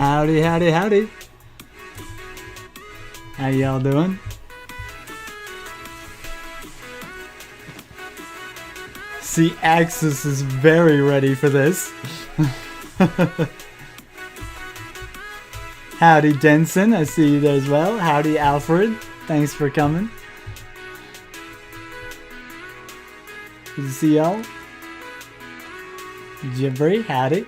Howdy, howdy, howdy. How y'all doing? See, Axis is very ready for this. Howdy, Denson. I see you there as well. Howdy, Alfred. Thanks for coming. Good to see y'all. Jibbery, howdy.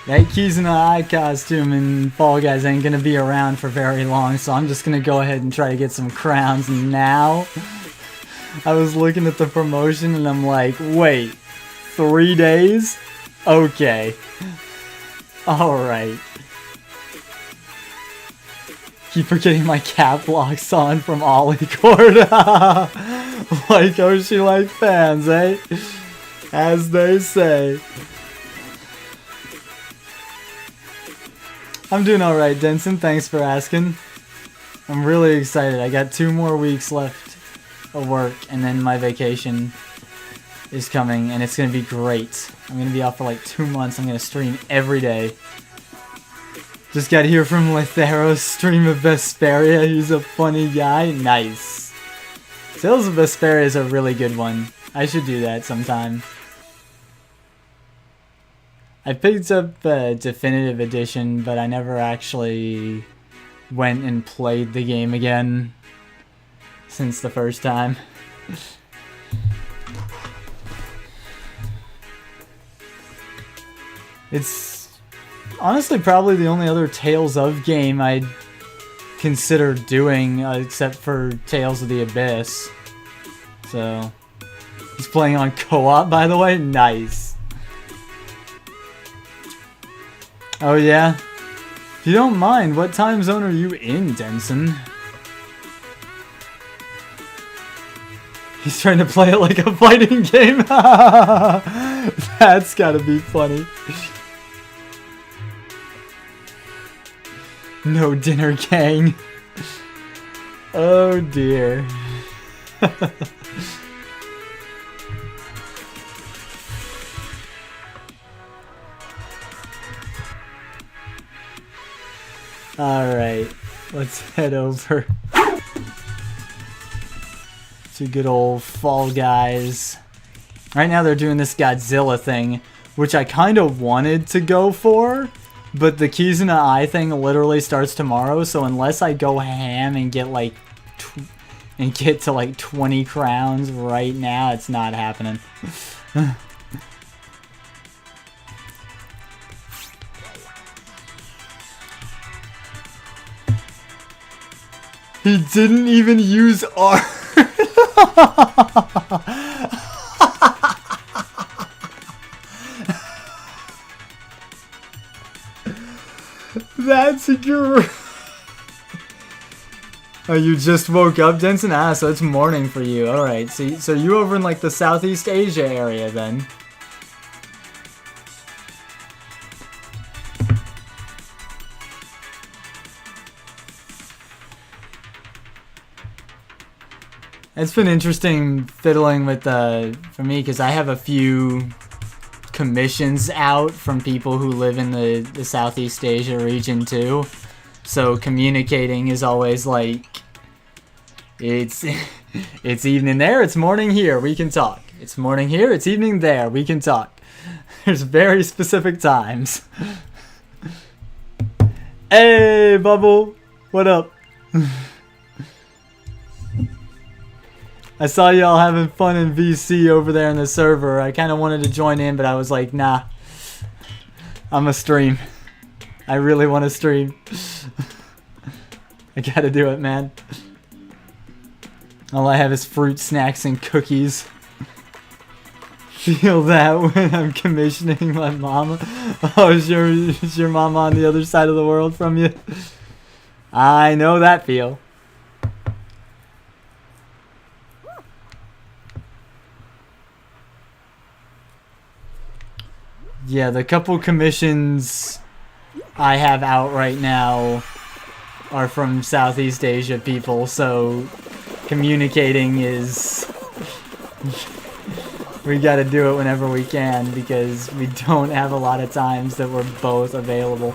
That Kizuna eye costume in Fall Guys ain't gonna be around for very long, so I'm just gonna go ahead and try to get some crowns now. I was looking at the promotion and I'm like, wait, 3 days? Okay. Alright. Keep forgetting my cap locks on from Ollie Court. Like Oshi like fans, eh? As they say. I'm doing alright, Denson. Thanks for asking. I'm really excited. I got 2 more weeks left of work, and then my vacation is coming, and it's going to be great. I'm going to be off for like 2 months. I'm going to stream every day. Just got to hear from Lethero's stream of Vesperia. He's a funny guy. Nice. Tales of Vesperia is a really good one. I should do that sometime. I picked up the Definitive Edition, but I never actually went and played the game again since the first time. It's honestly probably the only other Tales of game I'd consider doing, except for Tales of the Abyss. So, he's playing on co-op, by the way? Nice. Oh yeah? If you don't mind, what time zone are you in, Denson? He's trying to play it like a fighting game. That's gotta be funny. No dinner, gang. Oh dear. Alright, let's head over to good old Fall Guys. Right now they're doing this Godzilla thing, which I kind of wanted to go for, but the Kizuna Eye thing literally starts tomorrow, so unless I go ham and get like get to like 20 crowns right now, it's not happening. He didn't even use art. That's great. Oh, you just woke up, Denson? Ah, so it's morning for you. Alright, so you over in like the Southeast Asia area then. It's been interesting fiddling with for me, because I have a few commissions out from people who live in the Southeast Asia region too. So communicating is always like, it's evening there, it's morning here, we can talk. It's morning here, it's evening there, we can talk. There's very specific times. Hey, Bubble, what up? I saw y'all having fun in VC over there in the server. I kind of wanted to join in, but I was like, nah. I'm a stream. I really want to stream. I gotta do it, man. All I have is fruit, snacks, and cookies. Feel that when I'm commissioning my mama. Oh, is your mama on the other side of the world from you? I know that feel. Yeah, the couple commissions I have out right now are from Southeast Asia people, so communicating is We gotta do it whenever we can because we don't have a lot of times that we're both available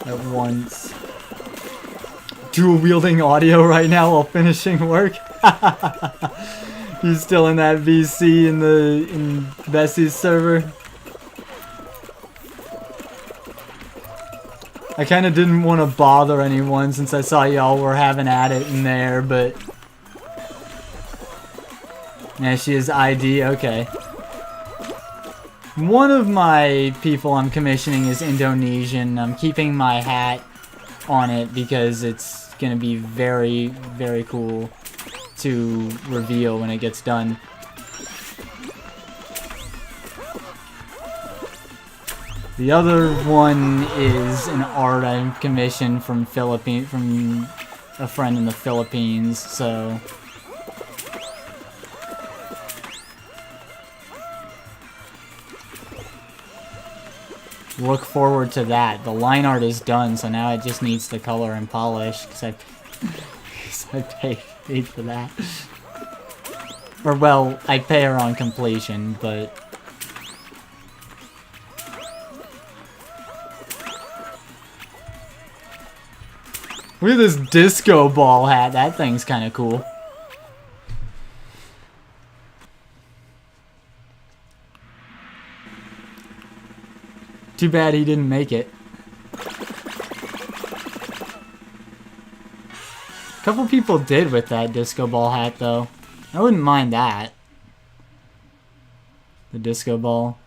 at once. Dual wielding audio right now while finishing work. He's still in that VC in Bessie's server. I kind of didn't want to bother anyone since I saw y'all were having at it in there, but yeah, she is ID, okay. One of my people I'm commissioning is Indonesian. I'm keeping my hat on it because it's gonna be very, very cool to reveal when it gets done. The other one is an art I commissioned from a friend in the Philippines, so look forward to that. The line art is done, so now it just needs the color and polish, because I paid for that. Or, well, I pay her on completion, but look at this disco ball hat. That thing's kind of cool. Too bad he didn't make it. A couple people did with that disco ball hat, though. I wouldn't mind that. The disco ball.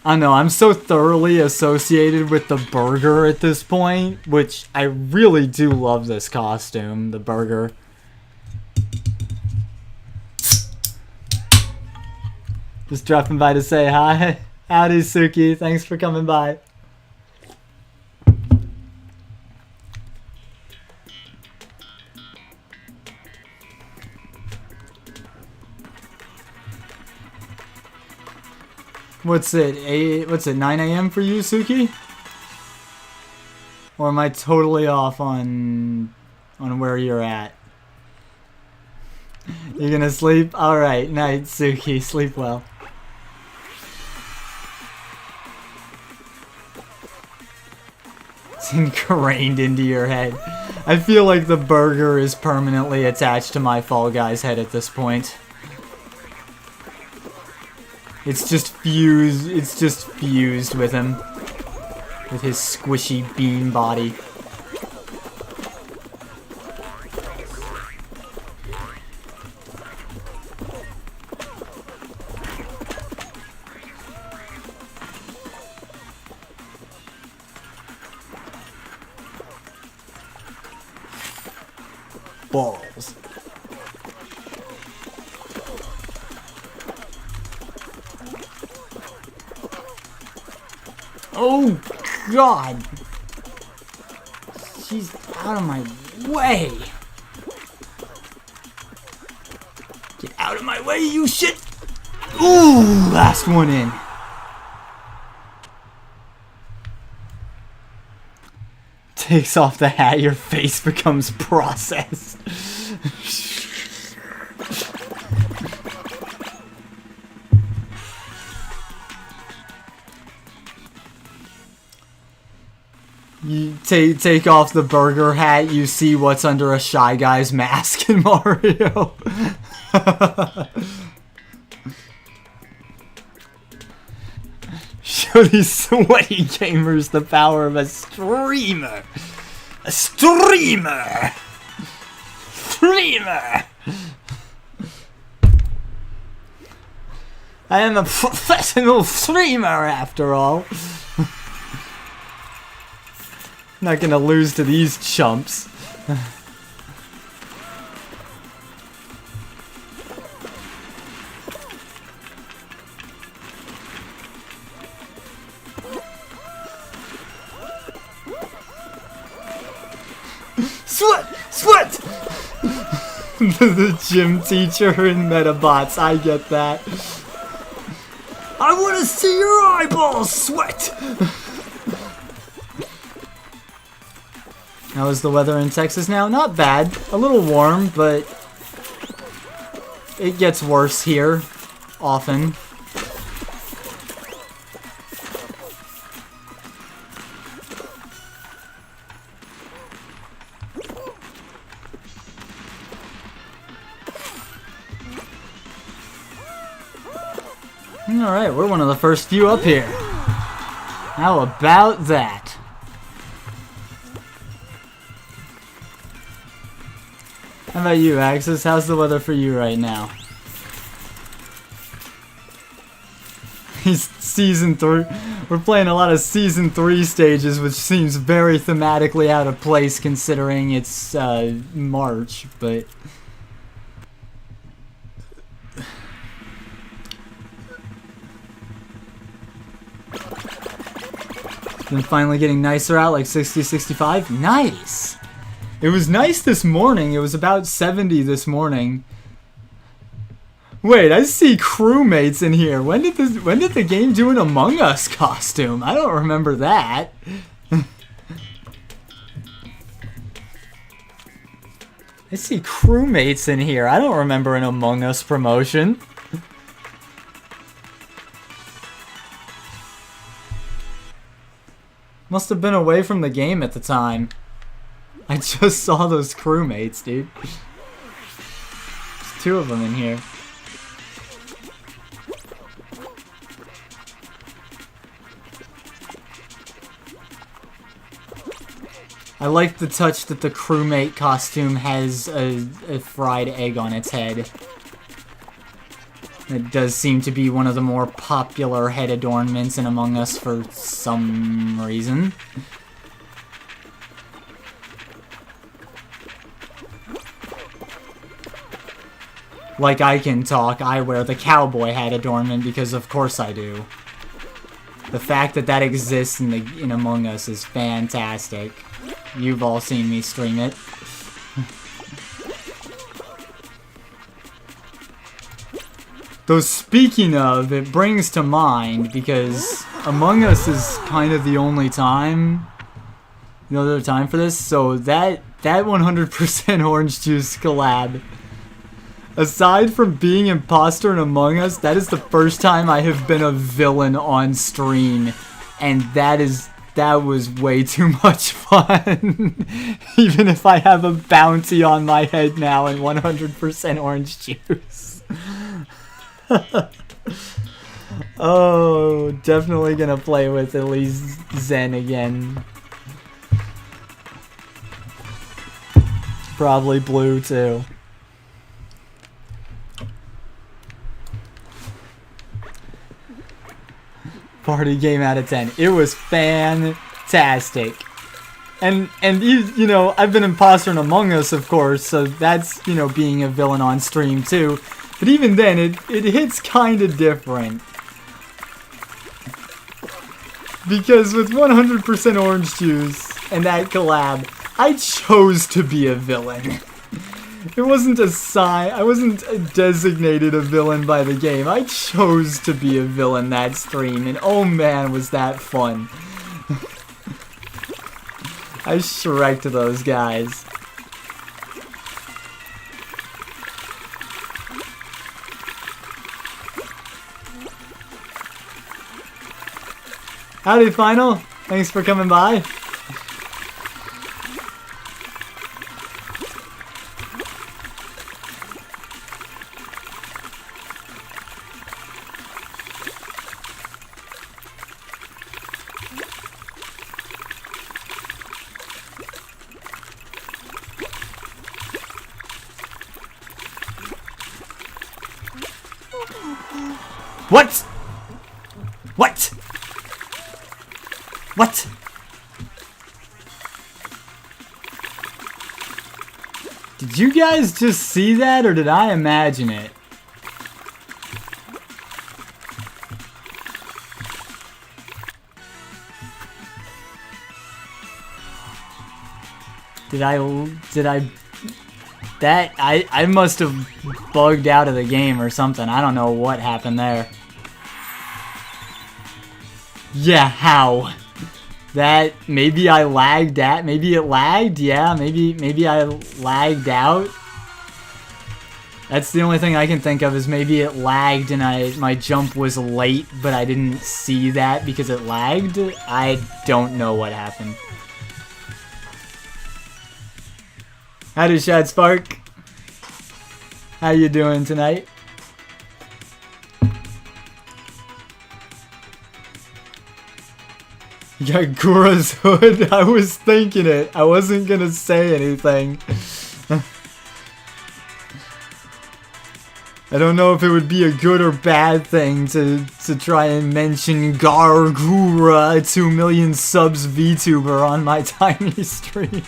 I don't know, I'm so thoroughly associated with the burger at this point, which I really do love this costume, the burger. Just dropping by to say hi. Howdy, Suki. Thanks for coming by. What's it, 9 a.m. for you, Suki? Or am I totally off on where you're at? You're gonna sleep? Alright, night, Suki. Sleep well. It's ingrained into your head. I feel like the burger is permanently attached to my Fall Guys head at this point. It's just fused with him. With his squishy bean body. Balls. Oh, God! She's out of my way! Get out of my way, you shit! Ooh, last one in. Takes off the hat, your face becomes processed. You take off the burger hat, you see what's under a Shy Guy's mask in Mario. Show these sweaty gamers the power of a streamer. A streamer! Streamer! I am a professional streamer after all. Not gonna lose to these chumps. Sweat! Sweat! The gym teacher in Metabots, I get that. I wanna see your eyeballs sweat! How is the weather in Texas now? Not bad. A little warm, but it gets worse here, often. Alright, we're one of the first few up here. How about that? How about you, Axis? How's the weather for you right now? He's Season 3. We're playing a lot of Season 3 stages, which seems very thematically out of place considering it's March, but... Then finally getting nicer out, like 60, 65. Nice! It was nice this morning. It was about 70 this morning. Wait, I see crewmates in here. When did the game do an Among Us costume? I don't remember that. I see crewmates in here. I don't remember an Among Us promotion. Must have been away from the game at the time. I just saw those crewmates, dude. There's 2 of them in here. I like the touch that the crewmate costume has a fried egg on its head. It does seem to be one of the more popular head adornments in Among Us for some reason. Like I can talk, I wear the cowboy hat adornment because of course I do. The fact that that exists in Among Us is fantastic. You've all seen me stream it. Though speaking of, it brings to mind, because Among Us is kind of the only time, the other time for this, so that 100% Orange Juice collab, aside from being imposter in Among Us, that is the first time I have been a villain on stream, and that was way too much fun. Even if I have a bounty on my head now and 100% Orange Juice. Oh, definitely gonna play with at least Zen again. Probably blue too. Party game out of 10. It was fantastic. And you know, I've been imposter in Among Us, of course, so that's, you know, being a villain on stream too. But even then, it hits kind of different. Because with 100% Orange Juice and that collab, I chose to be a villain. It wasn't a sign. I wasn't designated a villain by the game. I chose to be a villain that stream, and oh man, was that fun. I shreked those guys. Howdy, Final. Thanks for coming by. What? What? What? Did you guys just see that, or did I imagine it? I must have bugged out of the game or something. I don't know what happened there. Yeah, how? That, maybe I lagged at, maybe it lagged, yeah, maybe I lagged out. That's the only thing I can think of, is maybe it lagged and my jump was late, but I didn't see that because it lagged. I don't know what happened. Howdy, Shad Spark. How you doing tonight? You got Gura's hood? I was thinking it. I wasn't gonna say anything. I don't know if it would be a good or bad thing to try and mention Gargura 2 million subs VTuber on my tiny stream.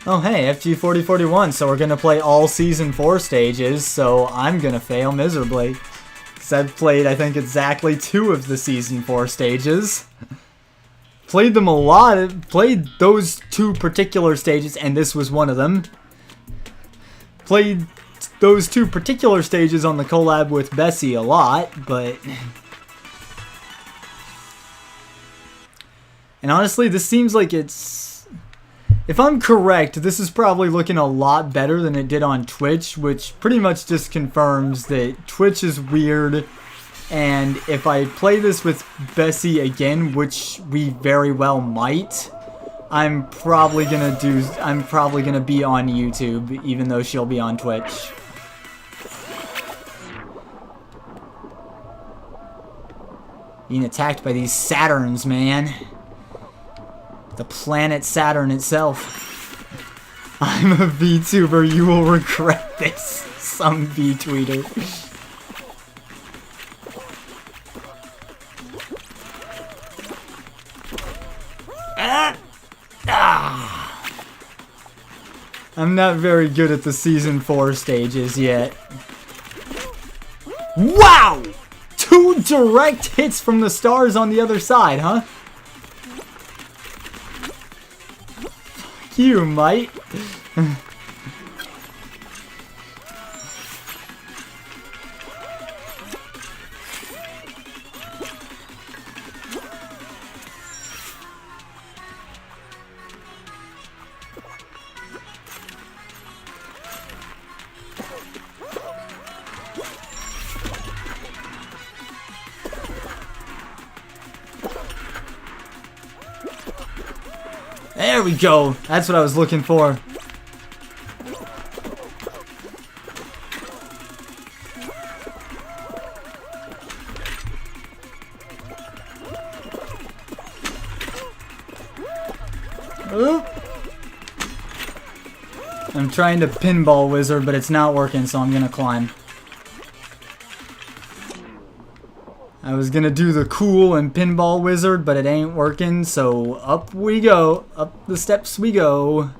Oh hey, FG4041, so we're gonna play all Season 4 stages, so I'm gonna fail miserably. Because I've played, I think, exactly 2 of the Season 4 stages. Played them a lot, played those 2 particular stages, and this was one of them. Played those 2 particular stages on the collab with Bessie a lot, but... And honestly, this seems like it's... If I'm correct, this is probably looking a lot better than it did on Twitch, which pretty much just confirms that Twitch is weird, and if I play this with Bessie again, which we very well might, I'm probably gonna be on YouTube, even though she'll be on Twitch. Being attacked by these Saturns, man. The planet Saturn itself. I'm a VTuber, you will regret this. Some V-tweeter. I'm not very good at the Season 4 stages yet. Wow! 2 direct hits from the stars on the other side, huh? You might. There we go. That's what I was looking for. Oop. I'm trying to pinball wizard, but it's not working, so I'm gonna climb. I was gonna do the cool and pinball wizard, but it ain't working, so up we go. Up the steps we go.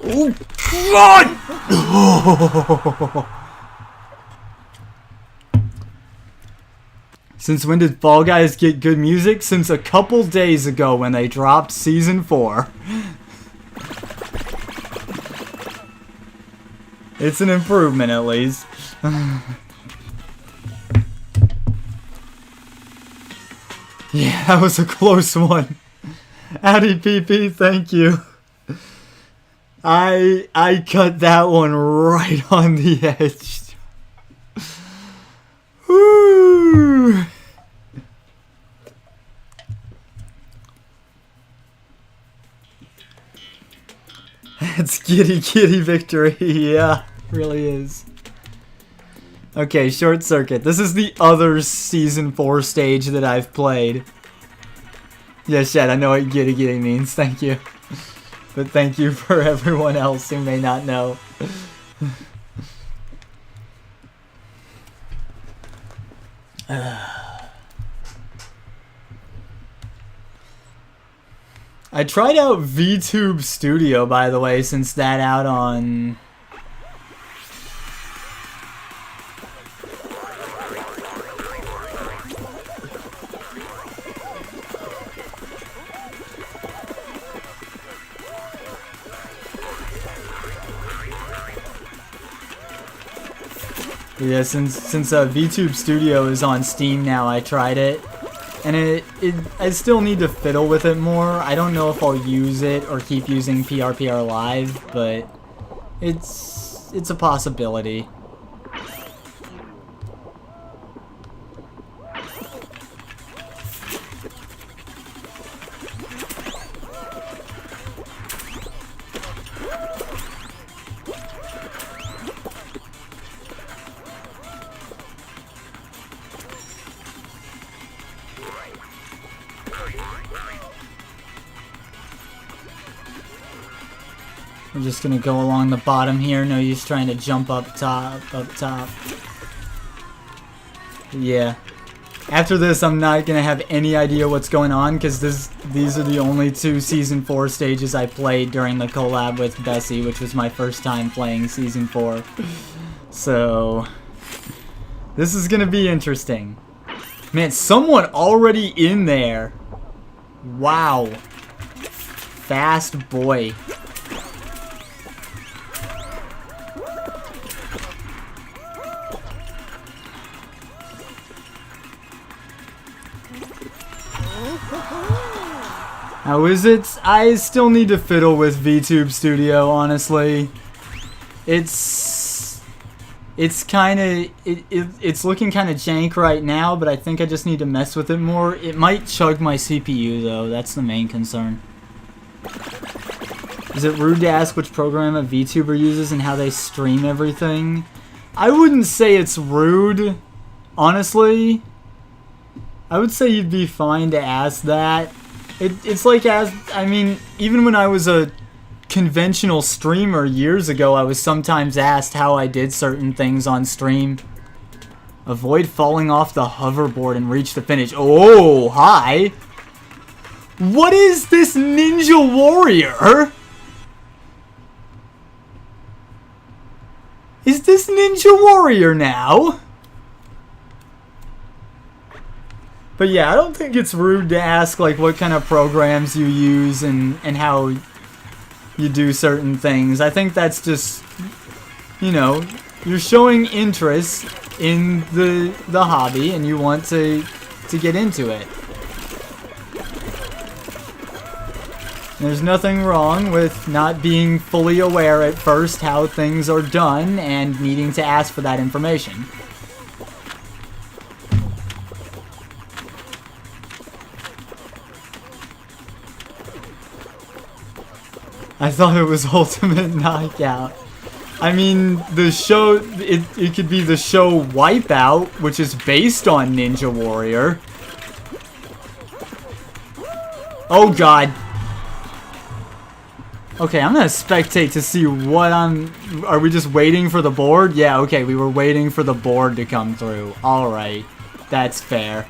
Oh, God! Since when did Fall Guys get good music? Since a couple days ago when they dropped Season 4. It's an improvement, at least. Yeah, that was a close one. Howdy, PP, thank you. I cut that one right on the edge. Woo! It's giddy victory, yeah. Really is. Okay, short circuit. This is the other Season 4 stage that I've played. Yeah, Shad, I know what giddy means. Thank you. But thank you for everyone else who may not know. I tried out VTube Studio, by the way, since that out on... Yeah, since VTube Studio is on Steam now, I tried it, and I still need to fiddle with it more. I don't know if I'll use it or keep using PRPR Live, but it's a possibility. We're just gonna go along the bottom here. No use trying to jump up top, Yeah. After this, I'm not gonna have any idea what's going on because these are the only two Season 4 stages I played during the collab with Bessie, which was my first time playing Season 4. So, this is gonna be interesting. Man, someone already in there. Wow. Fast boy. How is it? I still need to fiddle with VTube Studio, honestly. It's kind of it's looking kind of jank right now, but I think I just need to mess with it more. It might chug my CPU though. That's the main concern. Is it rude to ask which program a VTuber uses and how they stream everything? I wouldn't say it's rude, honestly. I would say you'd be fine to ask that. It's like, I mean, even when I was a conventional streamer years ago, I was sometimes asked how I did certain things on stream. Avoid falling off the hoverboard and reach the finish. Oh, hi! What is this Ninja Warrior? Is this Ninja Warrior now? But yeah, I don't think it's rude to ask like what kind of programs you use and how you do certain things. I think that's just, you know, you're showing interest in the hobby and you want to get into it. There's nothing wrong with not being fully aware at first how things are done and needing to ask for that information. I thought it was Ultimate Knockout. I mean, the show, it could be the show Wipeout, which is based on Ninja Warrior. Oh god. Okay, I'm gonna spectate to see what are we just waiting for the board? Yeah, okay, we were waiting for the board to come through. Alright, that's fair.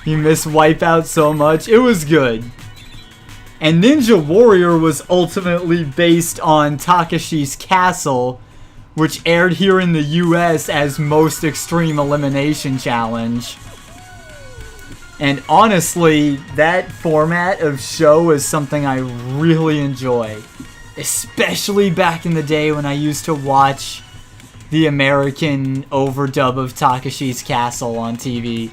You miss Wipeout so much. It was good. And Ninja Warrior was ultimately based on Takashi's Castle, which aired here in the US as Most Extreme Elimination Challenge. And honestly, that format of show is something I really enjoy. Especially back in the day when I used to watch the American overdub of Takashi's Castle on TV.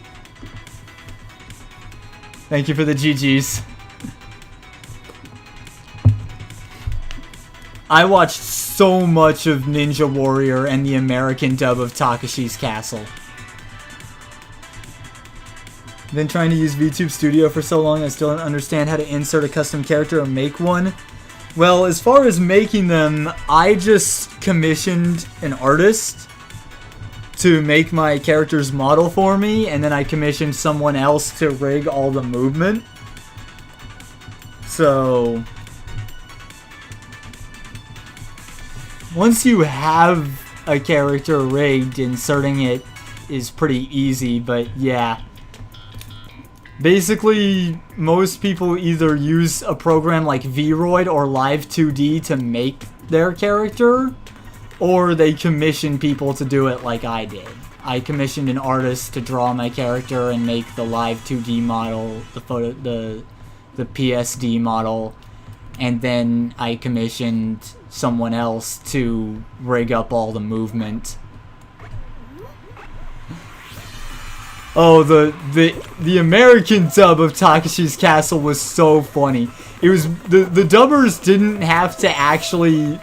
Thank you for the GGs. I watched so much of Ninja Warrior and the American dub of Takashi's Castle. Been trying to use VTube Studio for so long I still don't understand how to insert a custom character or make one. Well, as far as making them, I just commissioned an artist to make my character's model for me, and then I commissioned someone else to rig all the movement. So once you have a character rigged, inserting it is pretty easy, but yeah. Basically, most people either use a program like Vroid or Live2D to make their character, or they commission people to do it like I did. I commissioned an artist to draw my character and make the Live2D model, the PSD model, and then I commissioned someone else to rig up all the movement. Oh, the American dub of Takashi's Castle was so funny. It was the dubbers didn't have to actually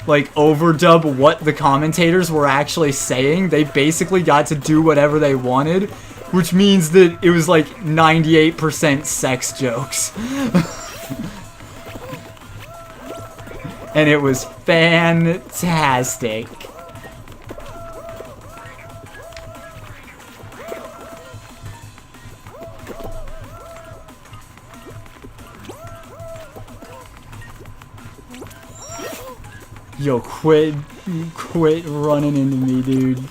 like overdub what the commentators were actually saying. They basically got to do whatever they wanted, which means that it was like 98% sex jokes. And it was fantastic. Yo, quit running into me, dude.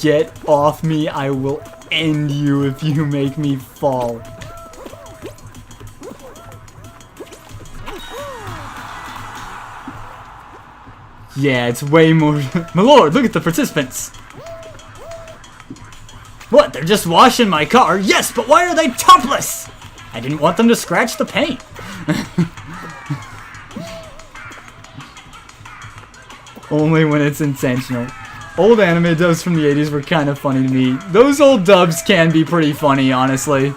Get off me, I will end you if you make me fall. Yeah, it's way more... My lord, look at the participants! What, they're just washing my car? Yes, but why are they topless? I didn't want them to scratch the paint. Only when it's intentional. Old anime dubs from the 80s were kind of funny to me. Those old dubs can be pretty funny, honestly.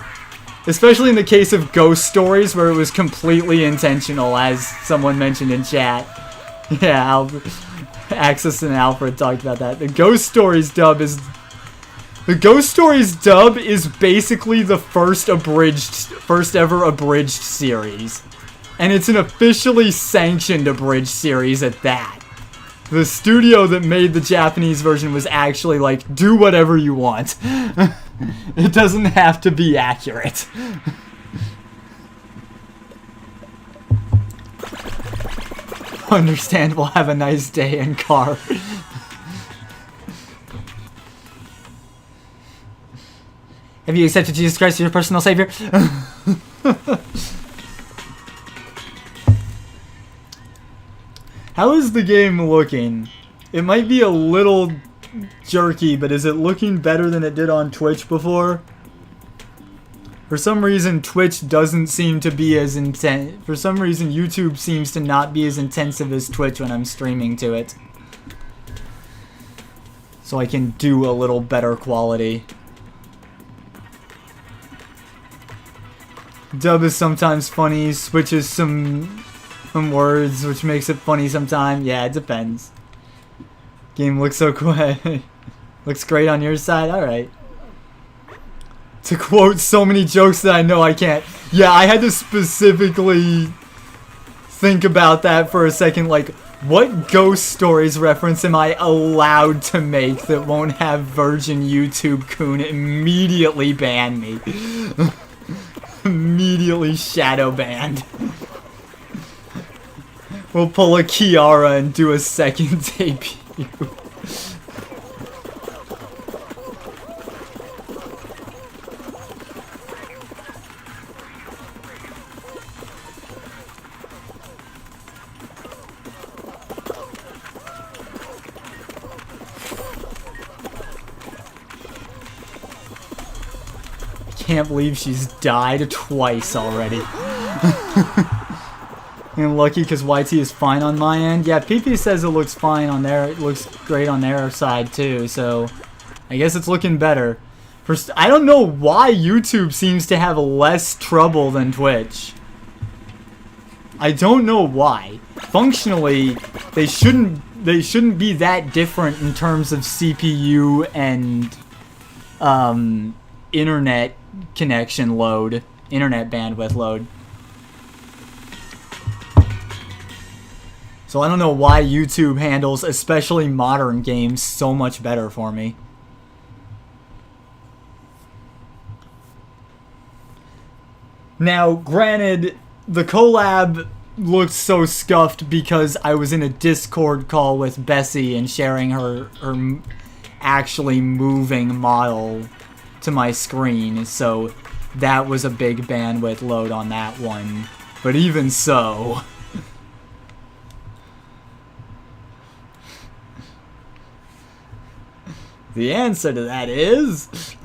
Especially in the case of Ghost Stories, where it was completely intentional, as someone mentioned in chat. Yeah, Axis and Alfred talked about that. The Ghost Stories dub is basically the first ever abridged series. And it's an officially sanctioned abridged series at that. The studio that made the Japanese version was actually like, do whatever you want. It doesn't have to be accurate. Understandable, have a nice day in car. Have you accepted Jesus Christ as your personal savior? How is the game looking? It might be a little jerky, but is it looking better than it did on Twitch before? For some reason, Twitch doesn't seem to be as intense. For some reason, YouTube seems to not be as intensive as Twitch when I'm streaming to it. So I can do a little better quality. Dub is sometimes funny, switches some words, which makes it funny sometimes. Yeah, it depends. Game looks so cool. Looks great on your side? Alright. To quote so many jokes that I know I can't. Yeah, I had to specifically think about that for a second. Like, what Ghost Stories reference am I allowed to make that won't have Virgin YouTube Kun immediately ban me? Immediately shadow banned. We'll pull a Kiara and do a second debut. Can't believe she's died twice already. And lucky because YT is fine on my end. Yeah, PP says it looks fine on there. It looks great on their side too, so I guess it's looking better. First, I don't know why YouTube seems to have less trouble than Twitch. I don't know why. Functionally, they shouldn't be that different in terms of CPU and internet connection load, internet bandwidth load. So I don't know why YouTube handles, especially modern games, so much better for me. Now, granted, the collab looked so scuffed because I was in a Discord call with Bessie and sharing her actually moving model to my screen, so that was a big bandwidth load on that one. But even so... The answer to that is...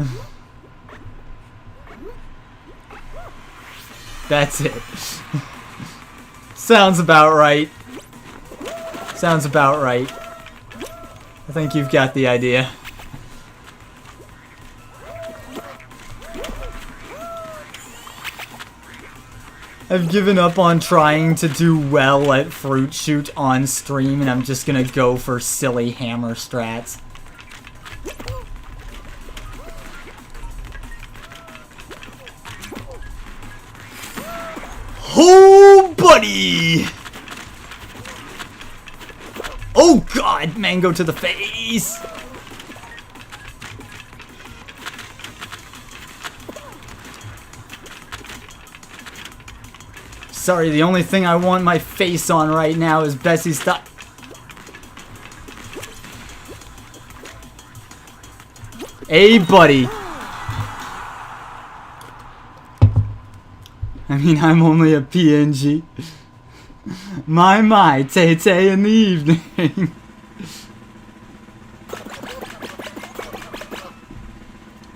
That's it. Sounds about right. Sounds about right. I think you've got the idea. I've given up on trying to do well at Fruit Shoot on stream, and I'm just gonna go for silly hammer strats. Oh, buddy! Oh, God! Mango to the face! Sorry, the only thing I want my face on right now is Bessie's thigh. Hey, buddy. I mean, I'm only a PNG. My, Tay-Tay in the evening.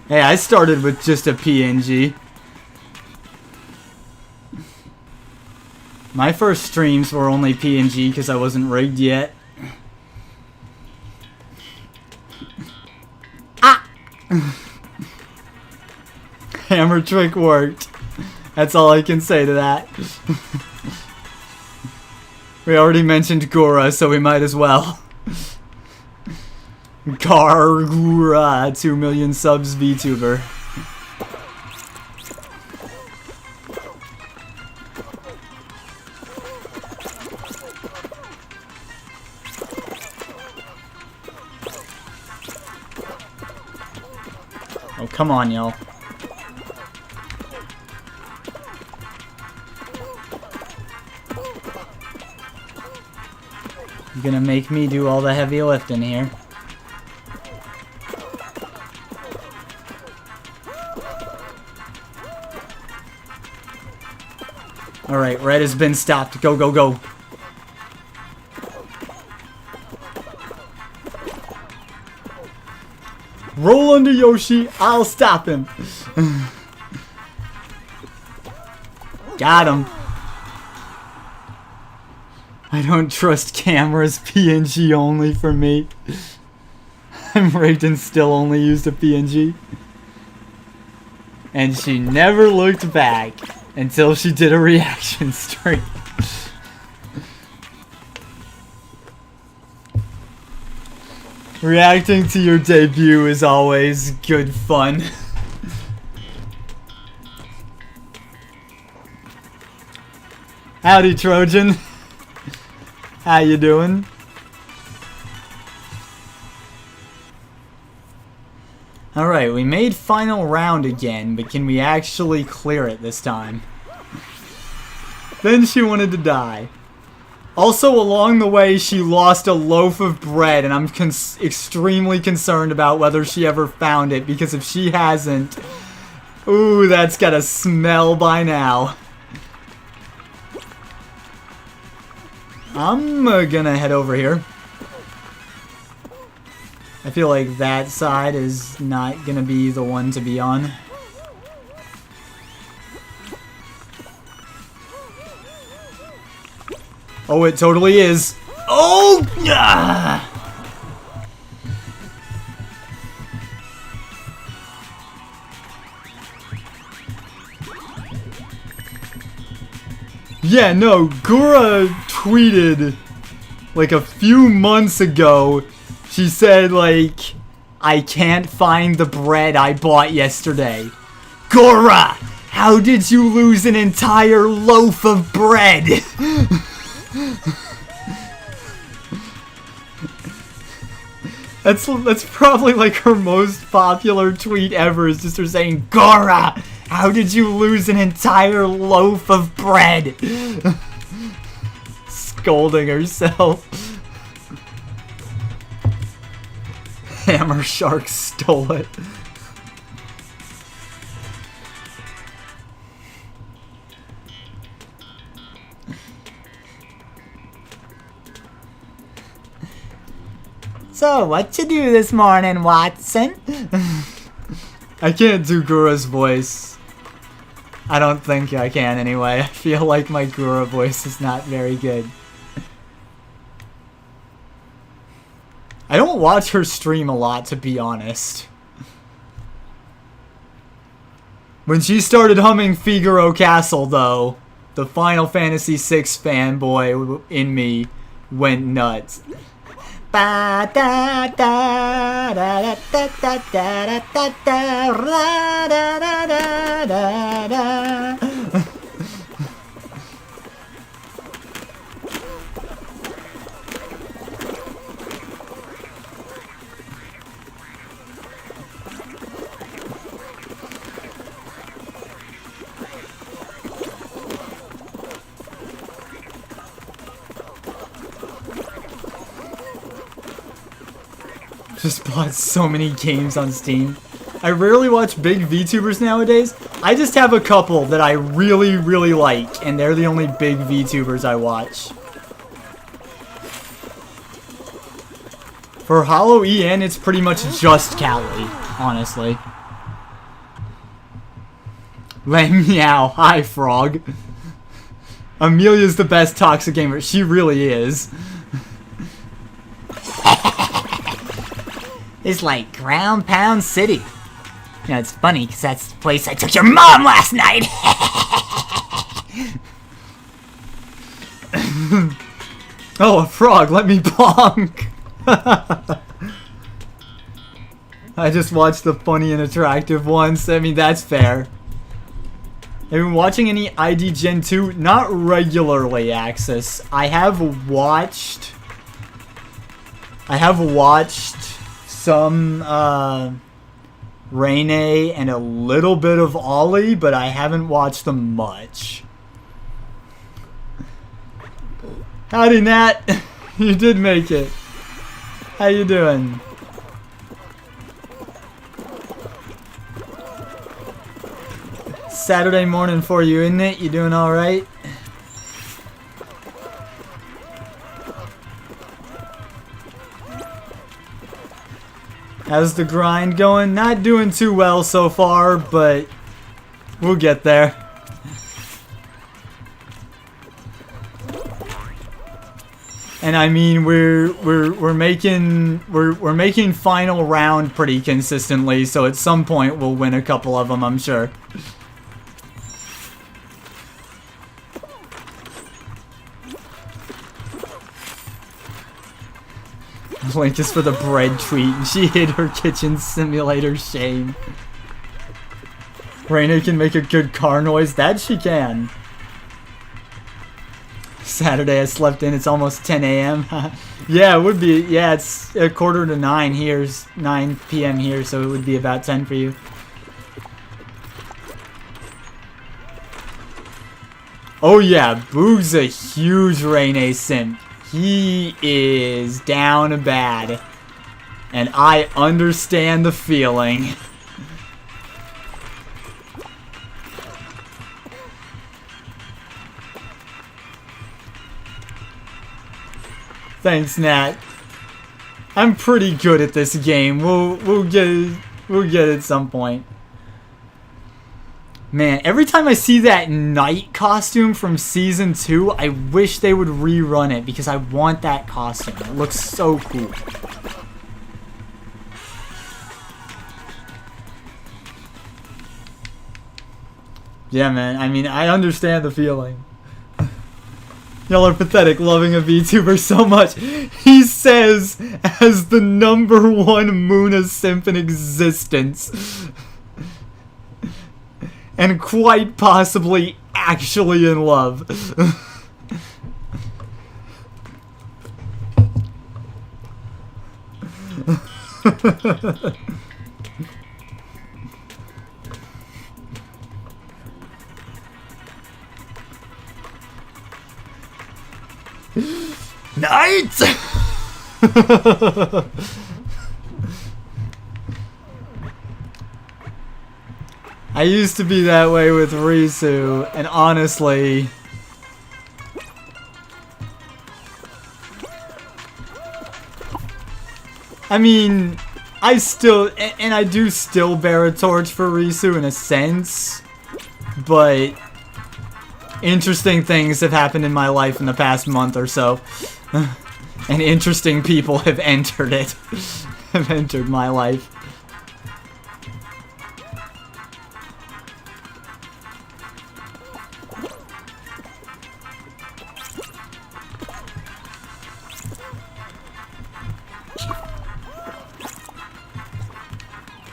Hey, I started with just a PNG. My first streams were only PNG because I wasn't rigged yet. Ah! Hammer trick worked. That's all I can say to that. We already mentioned Gura, so we might as well. Gargura, 2 million subs VTuber. Oh, come on, y'all. You're gonna make me do all the heavy lifting here. Alright, red has been stopped. Go, go, go. Roll under Yoshi, I'll stop him. Got him. I don't trust cameras, PNG only for me. I'm rigged and still only used a PNG. And she never looked back until she did a reaction stream. Reacting to your debut is always good fun. Howdy, Trojan. How you doing? Alright, we made final round again, but can we actually clear it this time? Then she wanted to die. Also, along the way, she lost a loaf of bread, and I'm extremely concerned about whether she ever found it, because if she hasn't... Ooh, that's gotta smell by now. I'm gonna head over here. I feel like that side is not gonna be the one to be on. Oh, it totally is. Oh! Yeah! Yeah, no, Gura tweeted like a few months ago. She said, like, I can't find the bread I bought yesterday. Gura, how did you lose an entire loaf of bread? That's probably like her most popular tweet ever, is just her saying, Gura, how did you lose an entire loaf of bread? Scolding herself. Hammer Shark stole it. So, what you do this morning, Watson? I can't do Gura's voice. I don't think I can anyway. I feel like my Gura voice is not very good. I don't watch her stream a lot, to be honest. When she started humming Figaro Castle, though, the Final Fantasy VI fanboy in me went nuts. Ba da da da da da da da da da da da da. Just bought so many games on Steam. I rarely watch big VTubers nowadays. I just have a couple that I really, really like, and they're the only big VTubers I watch. For Hollow EN, it's pretty much just Callie, honestly. Len Meow, hi Frog. Amelia's the best toxic gamer. She really is. It's like Ground Pound City. You know, it's funny because that's the place I took your mom last night. Oh, a frog, let me bonk. I just watched the funny and attractive ones. I mean, that's fair. Have you been watching any ID Gen 2? Not regularly, Axis. I have watched some Rene and a little bit of Ollie, but I haven't watched them much. Howdy, Nat. You did make it. How you doing? Saturday morning for you, isn't it? You doing alright? How's the grind going? Not doing too well so far, but we'll get there. And I mean, we're making final round pretty consistently, so at some point we'll win a couple of them, I'm sure. Link is for the bread tweet, and she hid her kitchen simulator shame. Raina can make a good car noise. That she can. Saturday I slept in. It's almost 10 a.m. Yeah, it would be. Yeah, it's a quarter to 9 here. 9 p.m. here, so it would be about 10 for you. Oh yeah, Boog's a huge Raina simp. He is down bad. And I understand the feeling. Thanks, Nat. I'm pretty good at this game. We'll get it at some point. Man, every time I see that knight costume from Season 2, I wish they would rerun it because I want that costume. It looks so cool. Yeah, man. I mean, I understand the feeling. Y'all are pathetic, loving a VTuber so much. He says, as the #1 Muna simp in existence. And quite possibly actually in love. Night! I used to be that way with Risu, and honestly... I mean, I still... And I do still bear a torch for Risu in a sense. but interesting things have happened in my life in the past month or so. And interesting people have entered it. Have entered my life.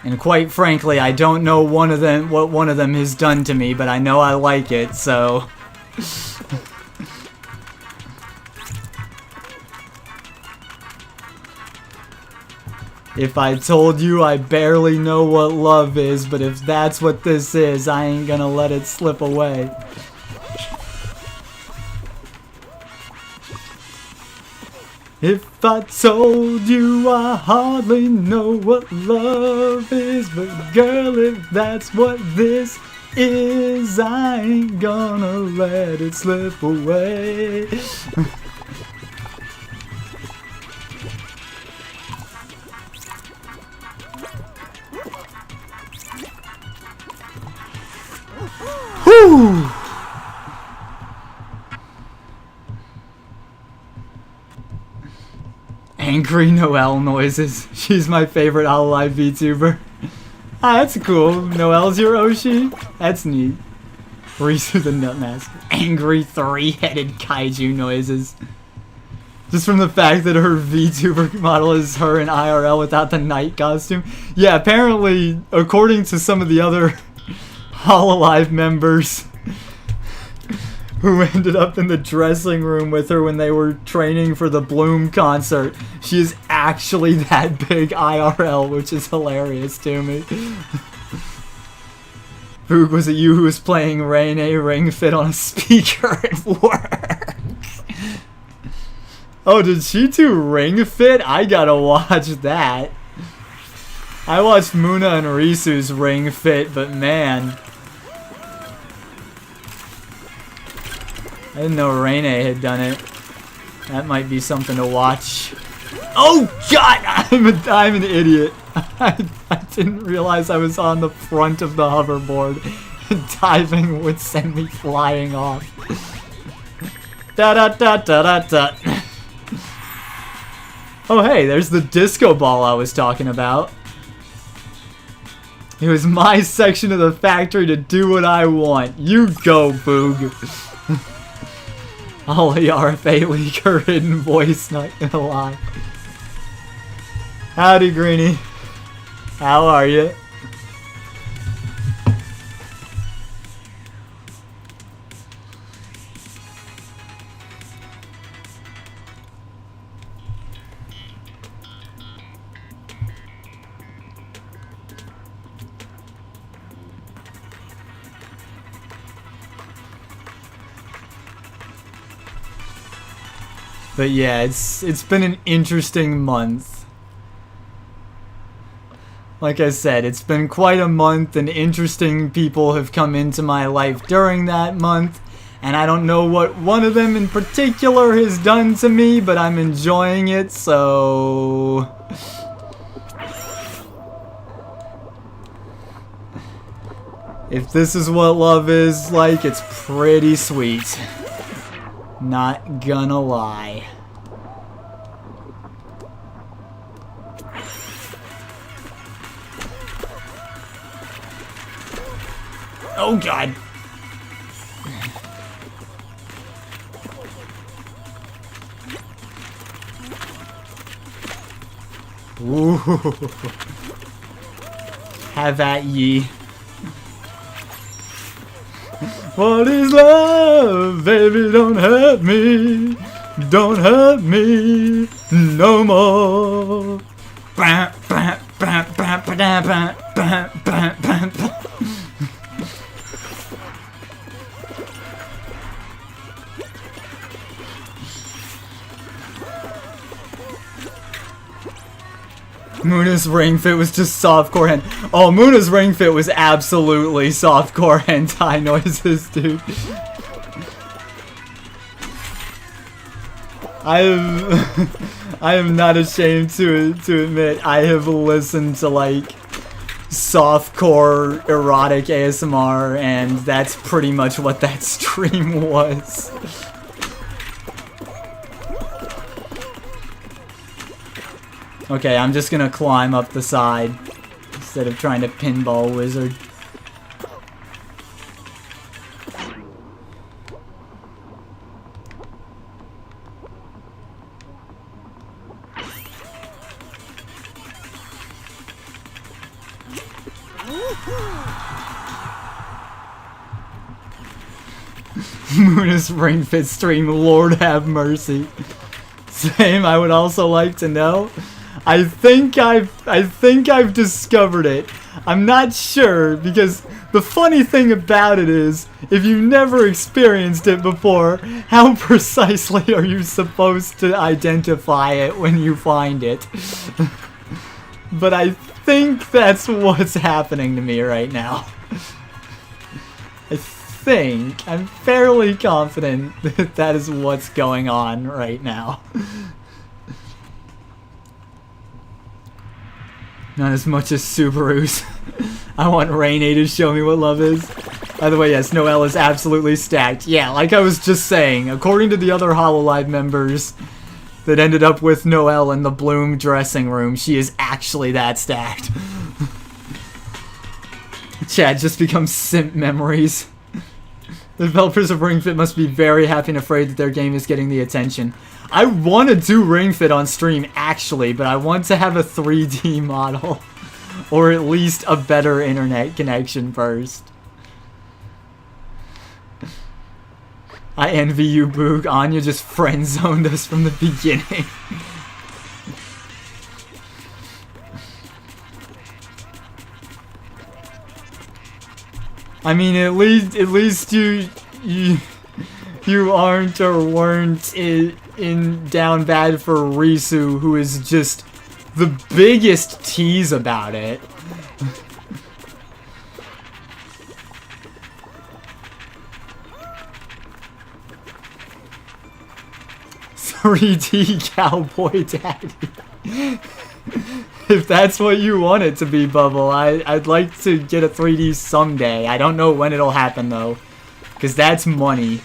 And quite frankly, I don't know what one of them has done to me, but I know I like it, so... If I told you I barely know what love is, but if that's what this is, I ain't gonna let it slip away. If I told you I hardly know what love is, but girl, if that's what this is, I ain't gonna let it slip away. Whew! Angry Noelle noises. She's my favorite Hololive VTuber. Ah, that's cool. Noelle's your Oshi? That's neat. Risu the Nutmask. Angry three-headed kaiju noises. Just from the fact that her VTuber model is her in IRL without the night costume. Yeah, apparently, according to some of the other Hololive members who ended up in the dressing room with her when they were training for the Bloom concert, she is actually that big IRL, which is hilarious to me. Boog, was it you who was playing Rain-A Ring Fit on a speaker at work? Oh, did she do Ring Fit? I gotta watch that. I watched Muna and Risu's Ring Fit, but man... I didn't know Rain-A had done it. That might be something to watch. Oh god! I'm an idiot. I didn't realize I was on the front of the hoverboard. Diving would send me flying off. Da da da da da da. Oh hey, there's the disco ball I was talking about. It was my section of the factory to do what I want. You go, Boog. Holly RFA leaker hidden voice, not gonna lie. Howdy, Greenie. How are you? But yeah, it's been an interesting month. Like I said, it's been quite a month, and interesting people have come into my life during that month, and I don't know what one of them in particular has done to me, but I'm enjoying it, so... If this is what love is like, it's pretty sweet. Not gonna lie. Oh god. Ooh. Have at ye. What is love? Baby, don't hurt me. Don't hurt me no more. Muna's ring fit was just softcore hen. Oh, Muna's ring fit was absolutely softcore hentai noises, dude. I am not ashamed to admit I have listened to like softcore erotic ASMR, and that's pretty much what that stream was. Okay, I'm just gonna climb up the side instead of trying to pinball wizard. Moonus Ring Fit stream, Lord have mercy. Same, I would also like to know. I think I've discovered it. I'm not sure, because the funny thing about it is, if you've never experienced it before, how precisely are you supposed to identify it when you find it? But I think that's what's happening to me right now. I'm fairly confident that that is what's going on right now. Not as much as Subarus. I want Rainy to show me what love is. By the way, yes, Noelle is absolutely stacked. Yeah, like I was just saying, according to the other HoloLive members that ended up with Noelle in the Bloom dressing room, she is actually that stacked. Chat just becomes simp memories. The developers of Ring Fit must be very happy and afraid that their game is getting the attention. I want to do Ring Fit on stream, actually, but I want to have a 3D model. Or at least a better internet connection first. I envy you, Boog. Anya just friend-zoned us from the beginning. I mean, at least you aren't or weren't in down bad for Risu, who is just the biggest tease about it. 3D cowboy daddy. If that's what you want it to be, Bubble, I'd like to get a 3D someday. I don't know when it'll happen, though. Because that's money.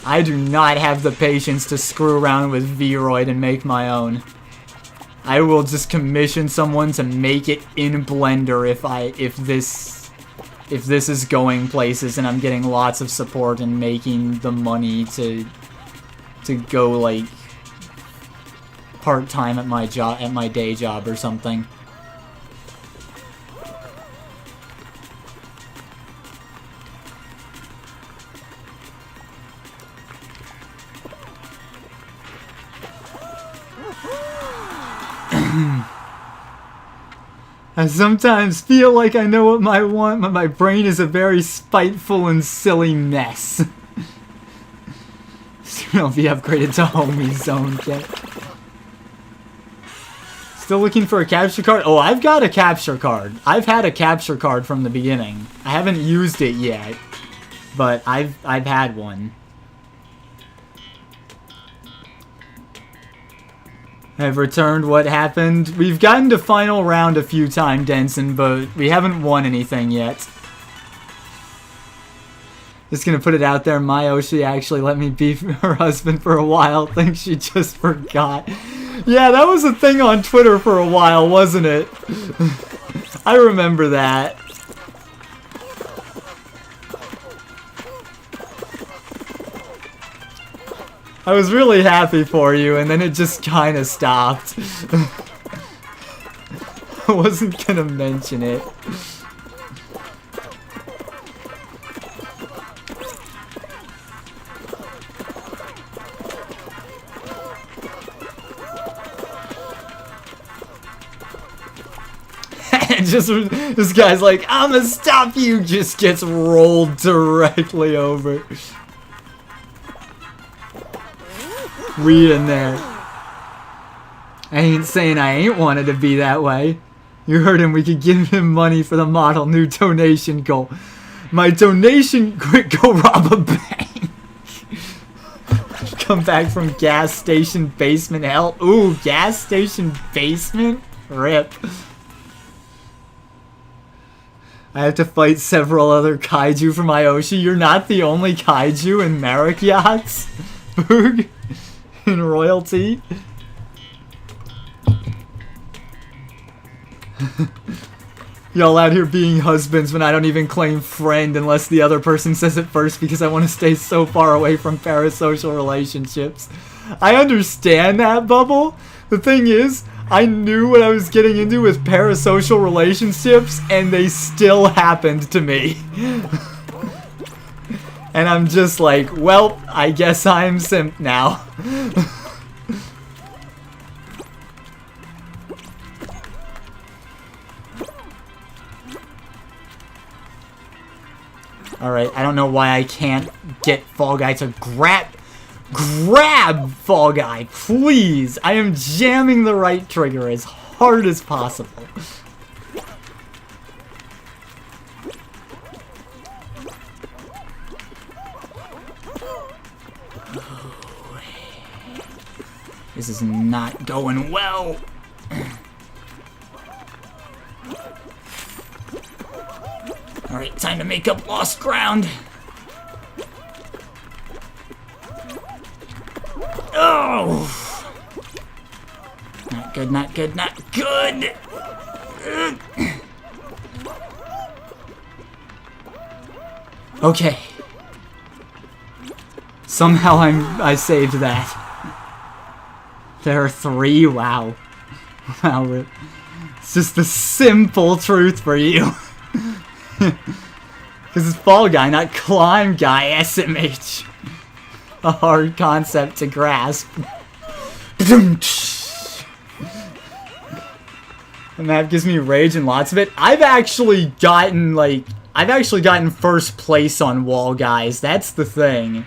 I do not have the patience to screw around with V-Roid and make my own. I will just commission someone to make it in Blender if this is going places and I'm getting lots of support and making the money to go, like, part-time at my day job or something. I sometimes feel like I know what I want, but my brain is a very spiteful and silly mess. Soon I'll be upgraded to homie zone, kid. Still looking for a capture card? Oh, I've got a capture card. I've had a capture card from the beginning. I haven't used it yet, but I've had one. I've returned what happened. We've gotten to final round a few times, Denson, but we haven't won anything yet. Just gonna put it out there, Mayoshi actually let me be her husband for a while. Think she just forgot. Yeah, that was a thing on Twitter for a while, wasn't it? I remember that. I was really happy for you, and then it just kind of stopped. I wasn't gonna mention it. Just this guy's like, I'ma stop you, just gets rolled directly over. We in there. I ain't saying I ain't wanted to be that way. You heard him, we could give him money for the model new donation goal. My donation, quick, go rob a bank. Come back from gas station basement hell. Ooh, gas station basement? Rip. I have to fight several other kaiju from Aoshi. You're not the only kaiju in Merrick Yachts, Boog, in Royalty. Y'all out here being husbands when I don't even claim friend unless the other person says it first because I want to stay so far away from parasocial relationships. I understand that, Bubble. The thing is, I knew what I was getting into with parasocial relationships, and they still happened to me. And I'm just like, well, I guess I'm simp now. Alright, I don't know why I can't get Fall Guy to grab Fall Guy, please! I am jamming the right trigger as hard as possible. This is not going well. Alright, time to make up lost ground. Oh! Not good, not good, not good! Okay. Somehow I saved that. There are 3? Wow. Wow. It's just the simple truth for you. Because it's Fall Guy, not Climb Guy, SMH. A hard concept to grasp. The map gives me rage and lots of it. I've actually gotten first place on Wall Guys. That's the thing.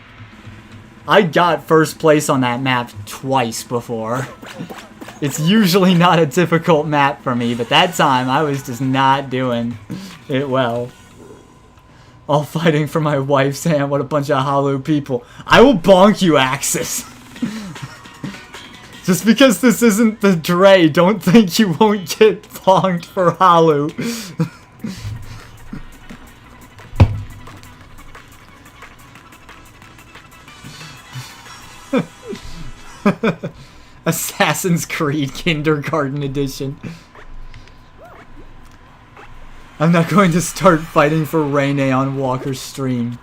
I got first place on that map twice before. It's usually not a difficult map for me, but that time I was just not doing it well. All fighting for my wife's hand. What a bunch of hollow people. I will bonk you, Axis. Just because this isn't the Dre, don't think you won't get bonked for hollow. Assassin's Creed Kindergarten Edition. I'm not going to start fighting for Rene on Walker's stream.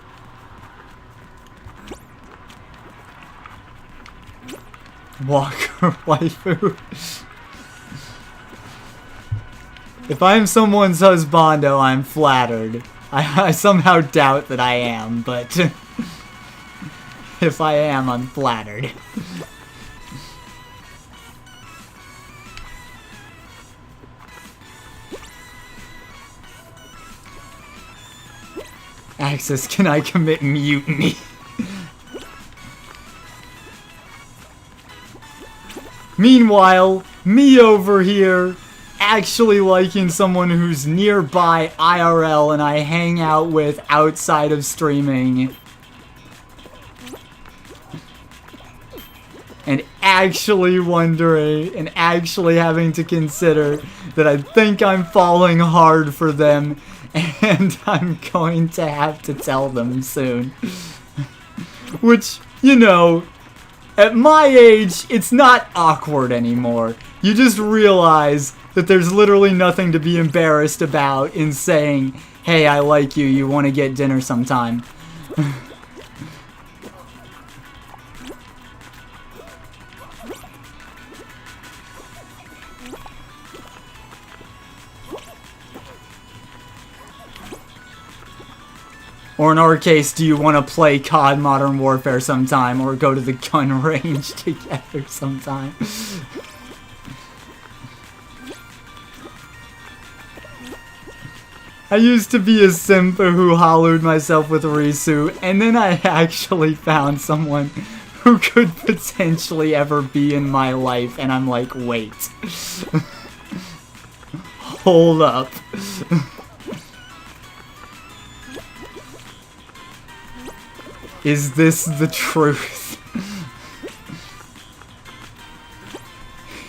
Walker waifu. If I am someone's husbando, I'm flattered. I somehow doubt that I am, but if I am, I'm flattered. Axis, can I commit mutiny? Meanwhile, me over here, actually liking someone who's nearby IRL and I hang out with outside of streaming. And actually wondering, and actually having to consider that I think I'm falling hard for them, and I'm going to have to tell them soon. Which, you know, at my age, it's not awkward anymore. You just realize that there's literally nothing to be embarrassed about in saying, hey, I like you, you want to get dinner sometime. Or in our case, do you want to play COD Modern Warfare sometime, or go to the gun range together sometime? I used to be a simp who hollowed myself with Risu, and then I actually found someone who could potentially ever be in my life, and I'm like, wait. Hold up. Is this the truth?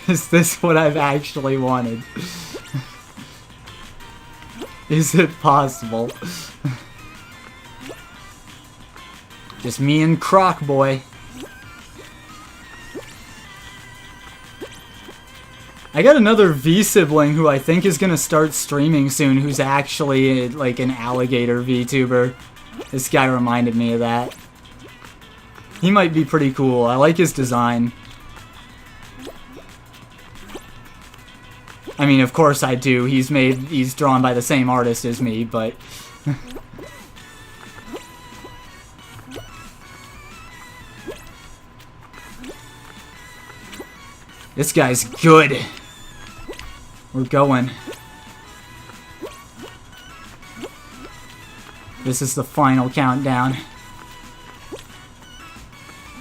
Is this what I've actually wanted? Is it possible? Just me and Croc Boy. I got another V sibling who I think is gonna start streaming soon, who's actually like an alligator VTuber. This guy reminded me of that. He might be pretty cool. I like his design. I mean, of course I do. He's drawn by the same artist as me, but this guy's good. We're going. This is the final countdown.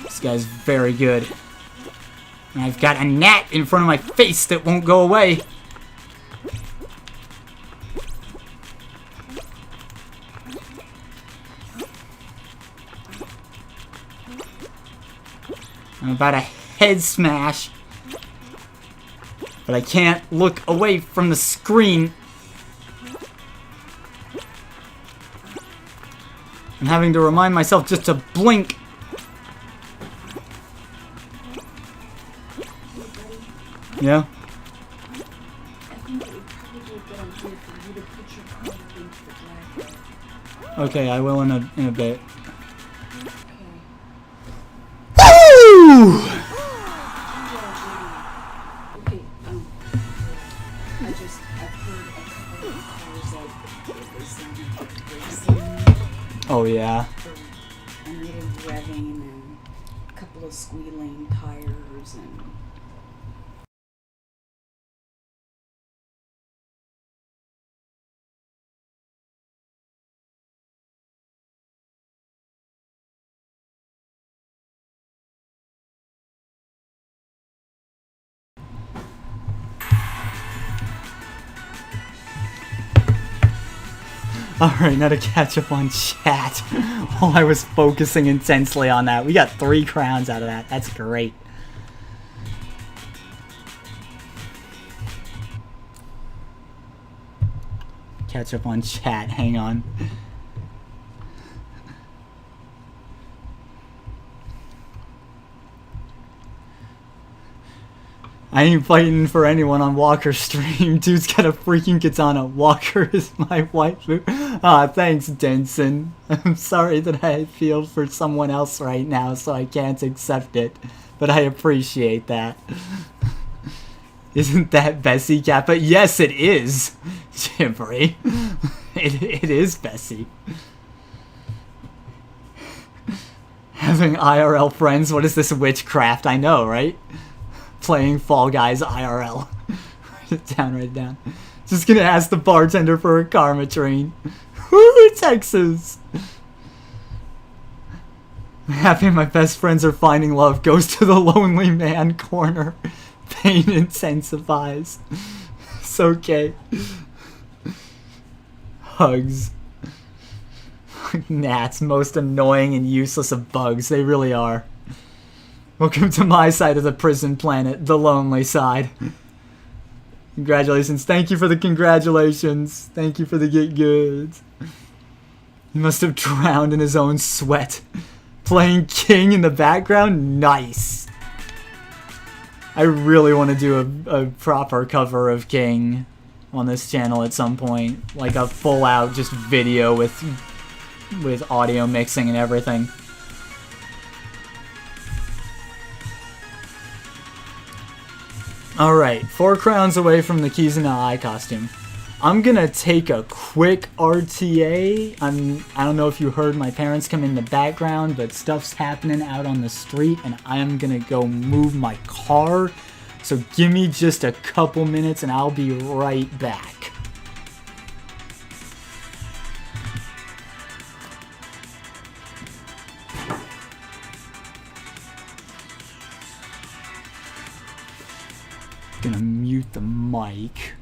This guy's very good. And I've got a gnat in front of my face that won't go away. I'm about a head smash. But I can't look away from the screen. I'm having to remind myself just to blink. Yeah? Okay, I will in a bit. Woo! Oh yeah. A little revving and a couple of squealing tires and... Alright, now to catch up on chat while I was focusing intensely on that. We got 3 crowns out of that. That's great. Catch up on chat. Hang on. I ain't fighting for anyone on Walker's stream. Dude's got a freaking katana. Walker is my waifu. Ah, thanks, Denson. I'm sorry that I feel for someone else right now, so I can't accept it. But I appreciate that. Isn't that Bessie Kappa? Yes, it is, Jimmery. It is Bessie. Having IRL friends, what is this witchcraft? I know, right? Playing Fall Guys IRL. Write it down, write it down. Just gonna ask the bartender for a karma train. Woo, Texas! I'm happy my best friends are finding love. Goes to the lonely man corner. Pain intensifies. It's okay. Hugs. Gnats, most annoying and useless of bugs. They really are. Welcome to my side of the prison planet, the lonely side. Congratulations. Thank you for the congratulations. Thank you for the get goods. He must have drowned in his own sweat. Playing King in the background? Nice. I really want to do a proper cover of King on this channel at some point. Like a full out just video with audio mixing and everything. Alright, 4 crowns away from the Kizuna eye costume. I'm gonna take a quick RTA. I don't know if you heard my parents come in the background, but stuff's happening out on the street, and I am gonna go move my car. So give me just a couple minutes, and I'll be right back. Gonna mute the mic.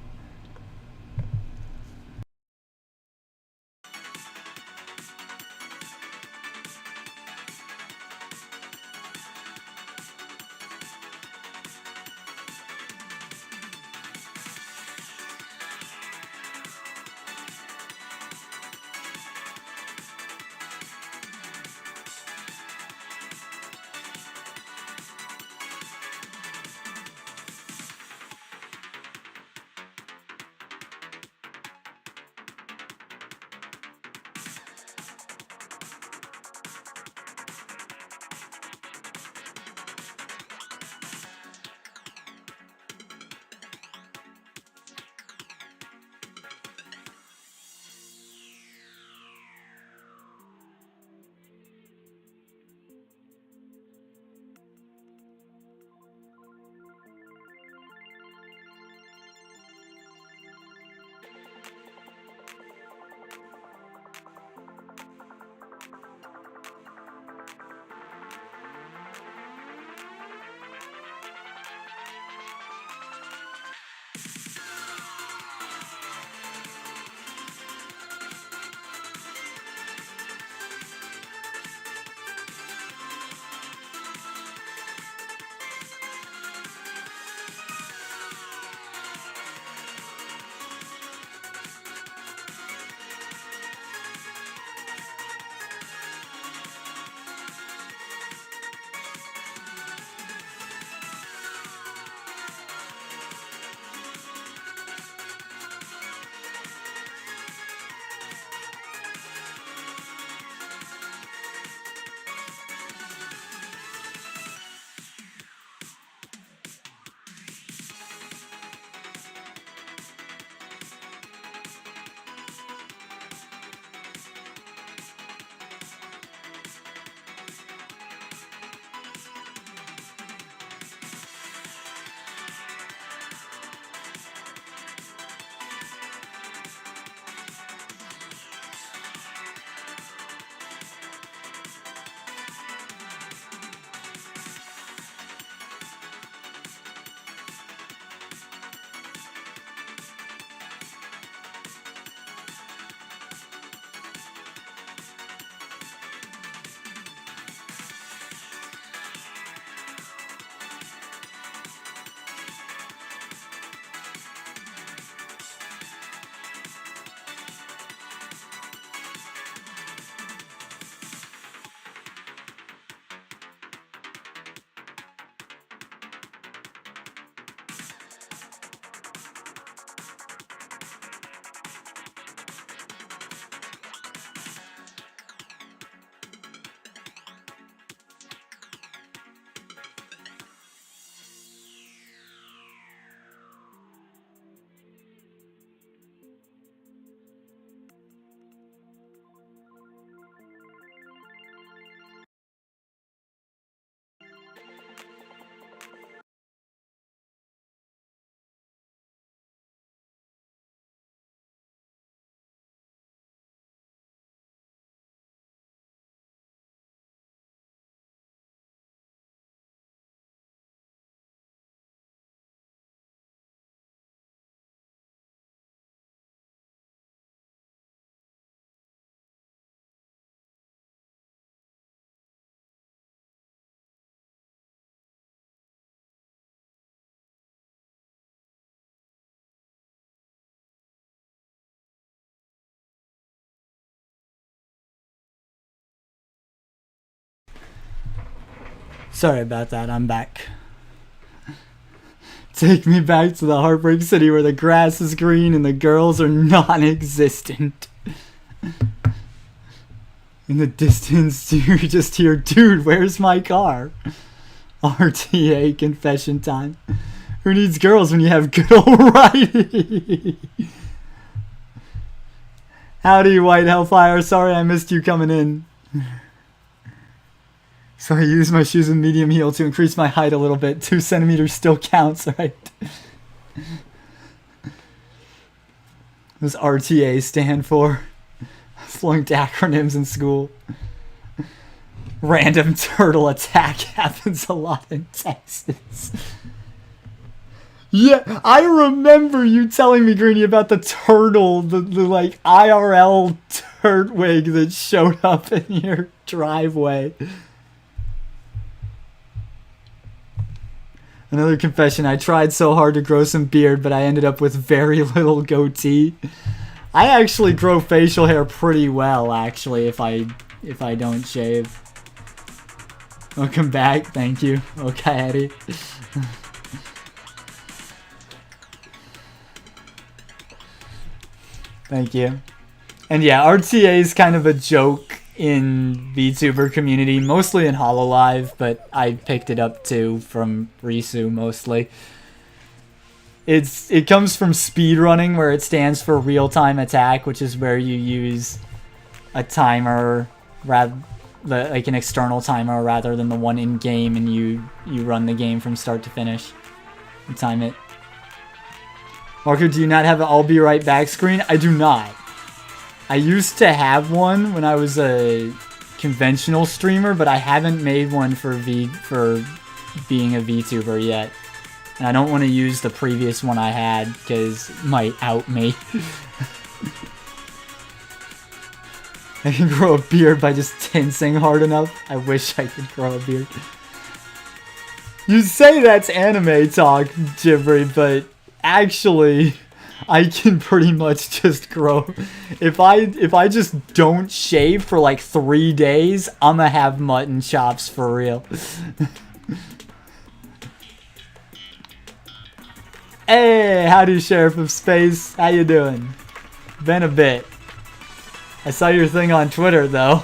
Sorry about that, I'm back. Take me back to the Heartbreak City where the grass is green and the girls are non-existent. In the distance, you just hear, dude, where's my car? RTA confession time. Who needs girls when you have good old Righty? Howdy, White Hellfire. Sorry I missed you coming in. So I used my shoes in medium heel to increase my height a little bit. 2 centimeters still counts, right? What does RTA stand for? Flunked acronyms in school. Random turtle attack happens a lot in Texas. Yeah, I remember you telling me, Greenie, about the turtle, the like IRL turtwig that showed up in your driveway. Another confession, I tried so hard to grow some beard, but I ended up with very little goatee. I actually grow facial hair pretty well, actually, if I don't shave. Welcome back, thank you. Okay, Eddie. Thank you. And yeah, RTA is kind of a joke in VTuber community, mostly in Hololive, but I picked it up too from Risu mostly. It comes from speedrunning, where it stands for real-time attack, which is where you use a timer, like an external timer rather than the one in-game, and you run the game from start to finish. You time it. Marco, do you not have an I'll be right back screen? I do not. I used to have one when I was a conventional streamer, but I haven't made one for being a VTuber yet. And I don't want to use the previous one I had because it might out me. I can grow a beard by just tensing hard enough. I wish I could grow a beard. You say that's anime talk, Jibri, but actually, I can pretty much just grow. If I just don't shave for like 3 days, I'ma have mutton chops for real. Hey, howdy, Sheriff of Space. How you doing? Been a bit. I saw your thing on Twitter though.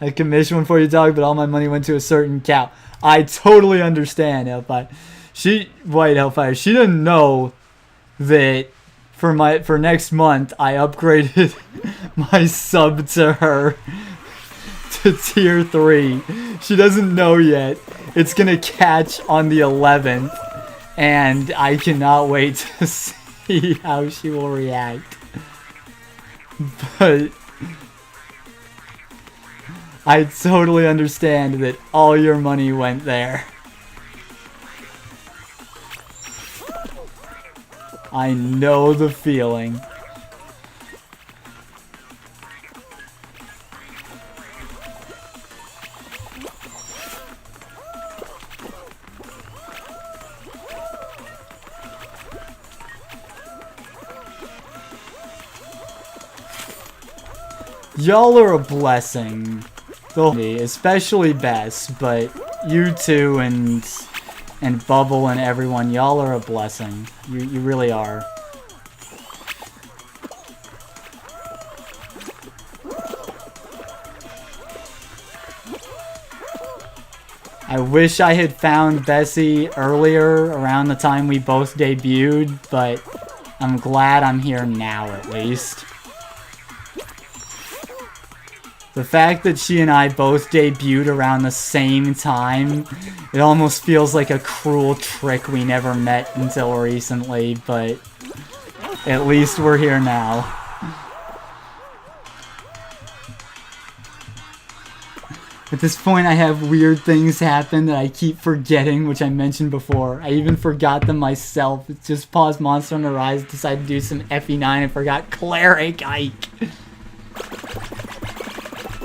I commissioned one for you, dog, but all my money went to a certain cow. I totally understand, Hellfire. White Hellfire, she didn't know that for next month I upgraded my sub to her to tier 3. She doesn't know yet. It's gonna catch on the 11th, and I cannot wait to see how she will react. But I totally understand that all your money went there. I know the feeling. Y'all are a blessing. Especially Bess, but you two and Bubble and everyone, y'all are a blessing. You really are. I wish I had found Bessie earlier, around the time we both debuted, but I'm glad I'm here now at least. The fact that she and I both debuted around the same time, it almost feels like a cruel trick we never met until recently, but at least we're here now. At this point, I have weird things happen that I keep forgetting, which I mentioned before. I even forgot them myself. It's just paused Monster on the Rise, decided to do some FE9, and forgot Cleric Ike.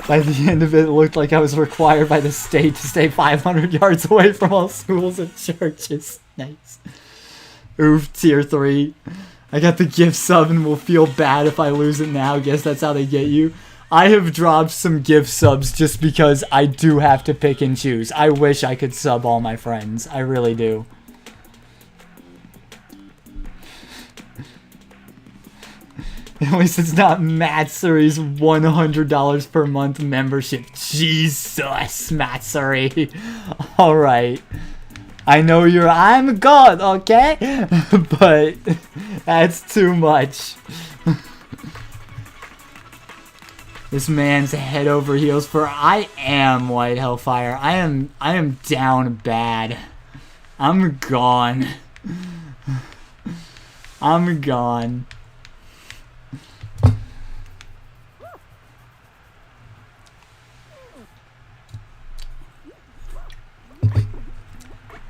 By the end of it, it looked like I was required by the state to stay 500 yards away from all schools and churches. Nice. Oof, tier 3. I got the gift sub and will feel bad if I lose it now. Guess that's how they get you. I have dropped some gift subs just because I do have to pick and choose. I wish I could sub all my friends. I really do. At least it's not Matsuri's $100 per month membership. Jesus, Matsuri. Alright. I know I'm good, okay? But that's too much. This man's head over heels for I am White Hellfire. I am down bad. I'm gone. I'm gone.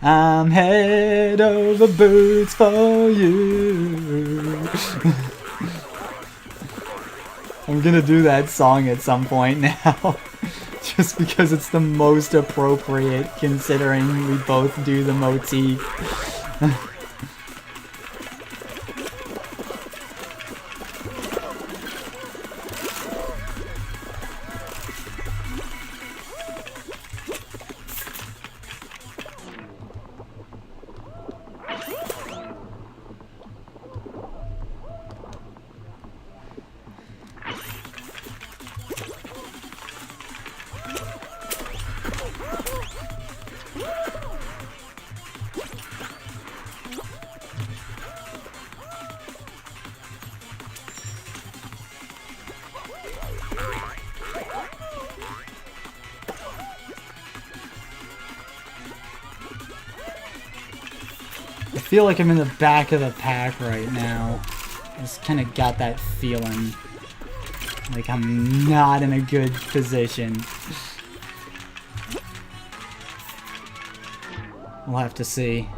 I'm head over boots for you. I'm gonna do that song at some point now. Just because it's the most appropriate considering we both do the motif. I feel like I'm in the back of the pack right now. I just kind of got that feeling. Like I'm not in a good position. We'll have to see.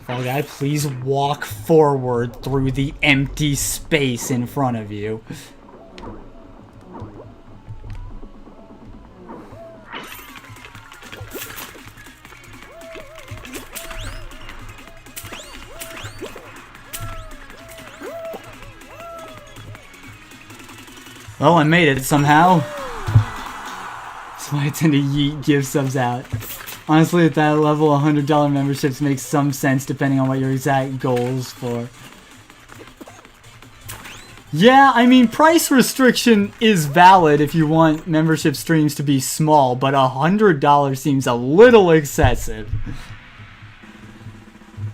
Fall Guy, please walk forward through the empty space in front of you. Well, I made it somehow. That's why I tend to yeet gift subs out. Honestly, at that level, $100 memberships make some sense depending on what your exact goals for. Yeah, I mean, price restriction is valid if you want membership streams to be small, but $100 seems a little excessive.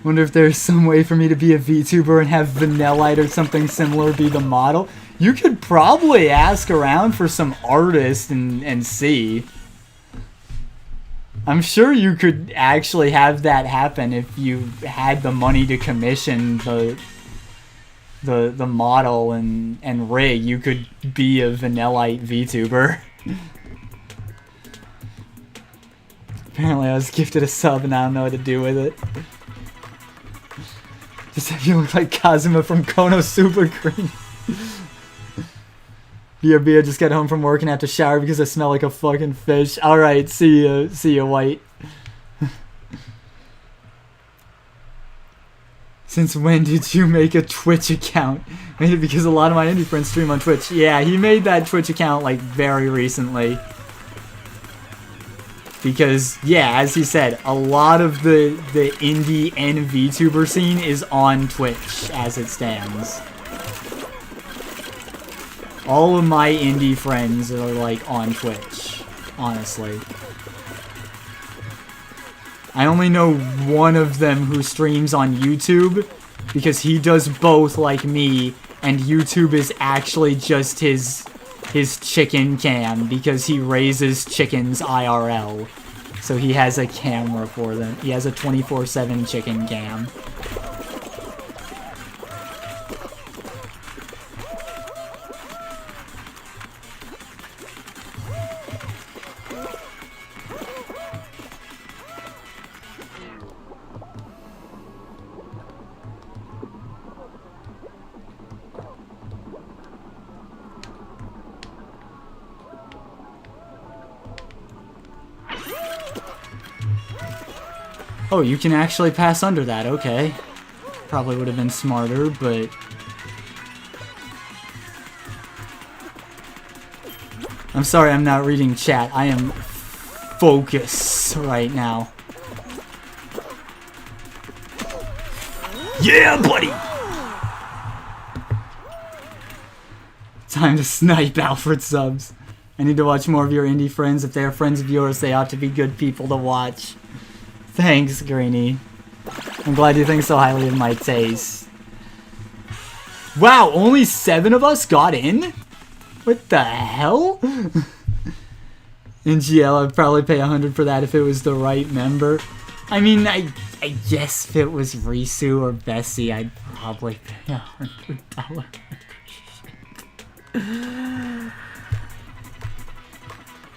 Wonder if there's some way for me to be a VTuber and have Vanillite or something similar be the model. You could probably ask around for some artists and see. I'm sure you could actually have that happen if you had the money to commission the model and rig. You could be a Vanillite VTuber. Apparently I was gifted a sub and I don't know what to do with it. Just have you look like Kazuma from Konosuba Green. BRB, I just got home from work and have to shower because I smell like a fucking fish. Alright, see ya, White. Since when did you make a Twitch account? Maybe because a lot of my indie friends stream on Twitch. Yeah, he made that Twitch account like very recently. Because, yeah, as he said, a lot of the indie and VTuber scene is on Twitch as it stands. All of my indie friends are, like, on Twitch, honestly. I only know one of them who streams on YouTube, because he does both like me, and YouTube is actually just his chicken cam, because he raises chickens IRL. So he has a camera for them. He has a 24/7 chicken cam. Oh, you can actually pass under that, okay. Probably would have been smarter, but... I'm sorry I'm not reading chat. I am focused right now. Yeah, buddy! Time to snipe Alfred subs. I need to watch more of your indie friends. If they are friends of yours, they ought to be good people to watch. Thanks, Greenie. I'm glad you think so highly of my taste. Wow, only 7 of us got in? What the hell? In GL, I'd probably pay 100 for that if it was the right member. I mean, I guess if it was Risu or Bessie, I'd probably pay $100.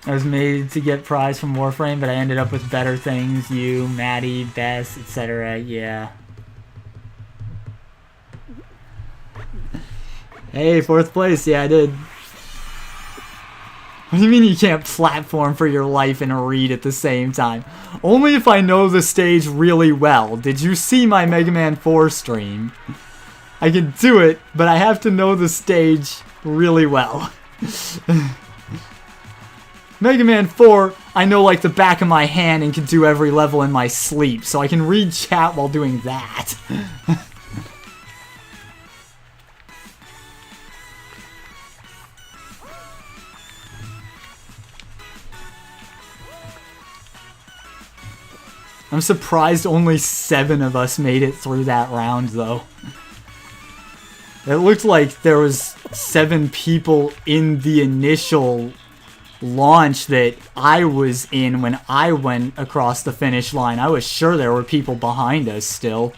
I was made to get prize from Warframe, but I ended up with better things. You, Maddie, Bess, etc. Yeah. Hey, 4th place. Yeah, I did. What do you mean you can't platform for your life and read at the same time? Only if I know the stage really well. Did you see my Mega Man 4 stream? I can do it, but I have to know the stage really well. Mega Man 4, I know like the back of my hand and can do every level in my sleep, so I can read chat while doing that. I'm surprised only 7 of us made it through that round, though. It looked like there was 7 people in the initial launch that I was in when I went across the finish line. I was sure there were people behind us still.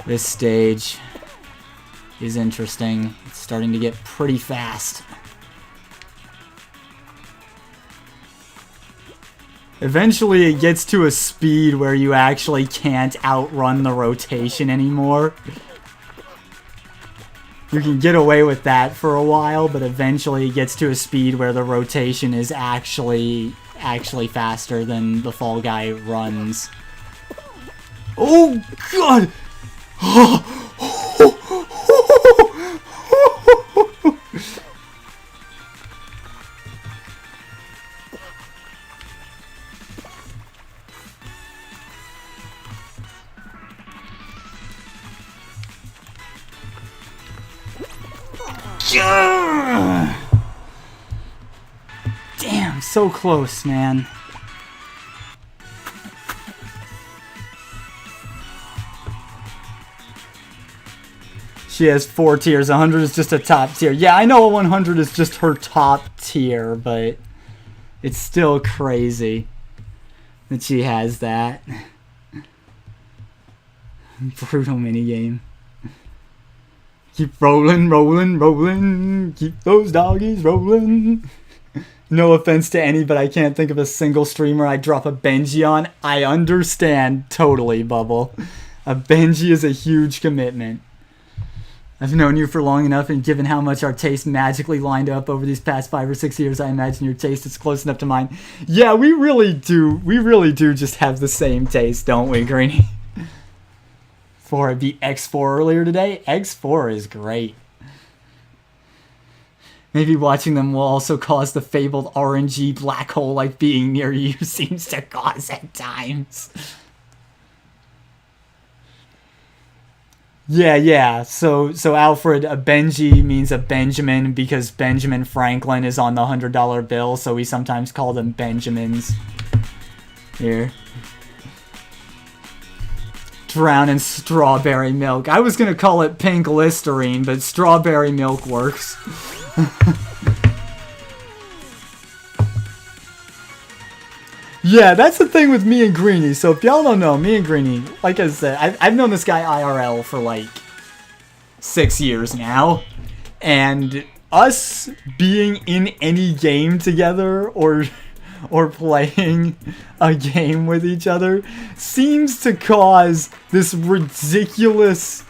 This stage is interesting. It's starting to get pretty fast. Eventually it gets to a speed where you actually can't outrun the rotation anymore. You can get away with that for a while, but eventually it gets to a speed where the rotation is actually faster than the Fall Guy runs. Oh god! Damn, so close, man. She has 4 tiers. 100 is just a top tier. Yeah, I know 100 is just her top tier, but it's still crazy that she has that. Brutal minigame. Keep rolling, rolling, rolling. Keep those doggies rolling. No offense to any, but I can't think of a single streamer I'd drop a Benji on. I understand totally, Bubble. A Benji is a huge commitment. I've known you for long enough, and given how much our taste magically lined up over these past 5 or 6 years, I imagine your taste is close enough to mine. Yeah, we really do. We really do just have the same taste, don't we, Greenie? I beat X4 earlier today. X4 is great. Maybe watching them will also cause the fabled RNG black hole like being near you seems to cause at times. Yeah. So Alfred, a Benji means a Benjamin because Benjamin Franklin is on the $100 bill, so we sometimes call them Benjamins. Here. Drown in strawberry milk. I was gonna call it pink Listerine, but strawberry milk works. Yeah, that's the thing with me and Greenie. So if y'all don't know, me and Greenie, like I said, I've known this guy IRL for like 6 years now. And us being in any game together or playing a game with each other seems to cause this ridiculous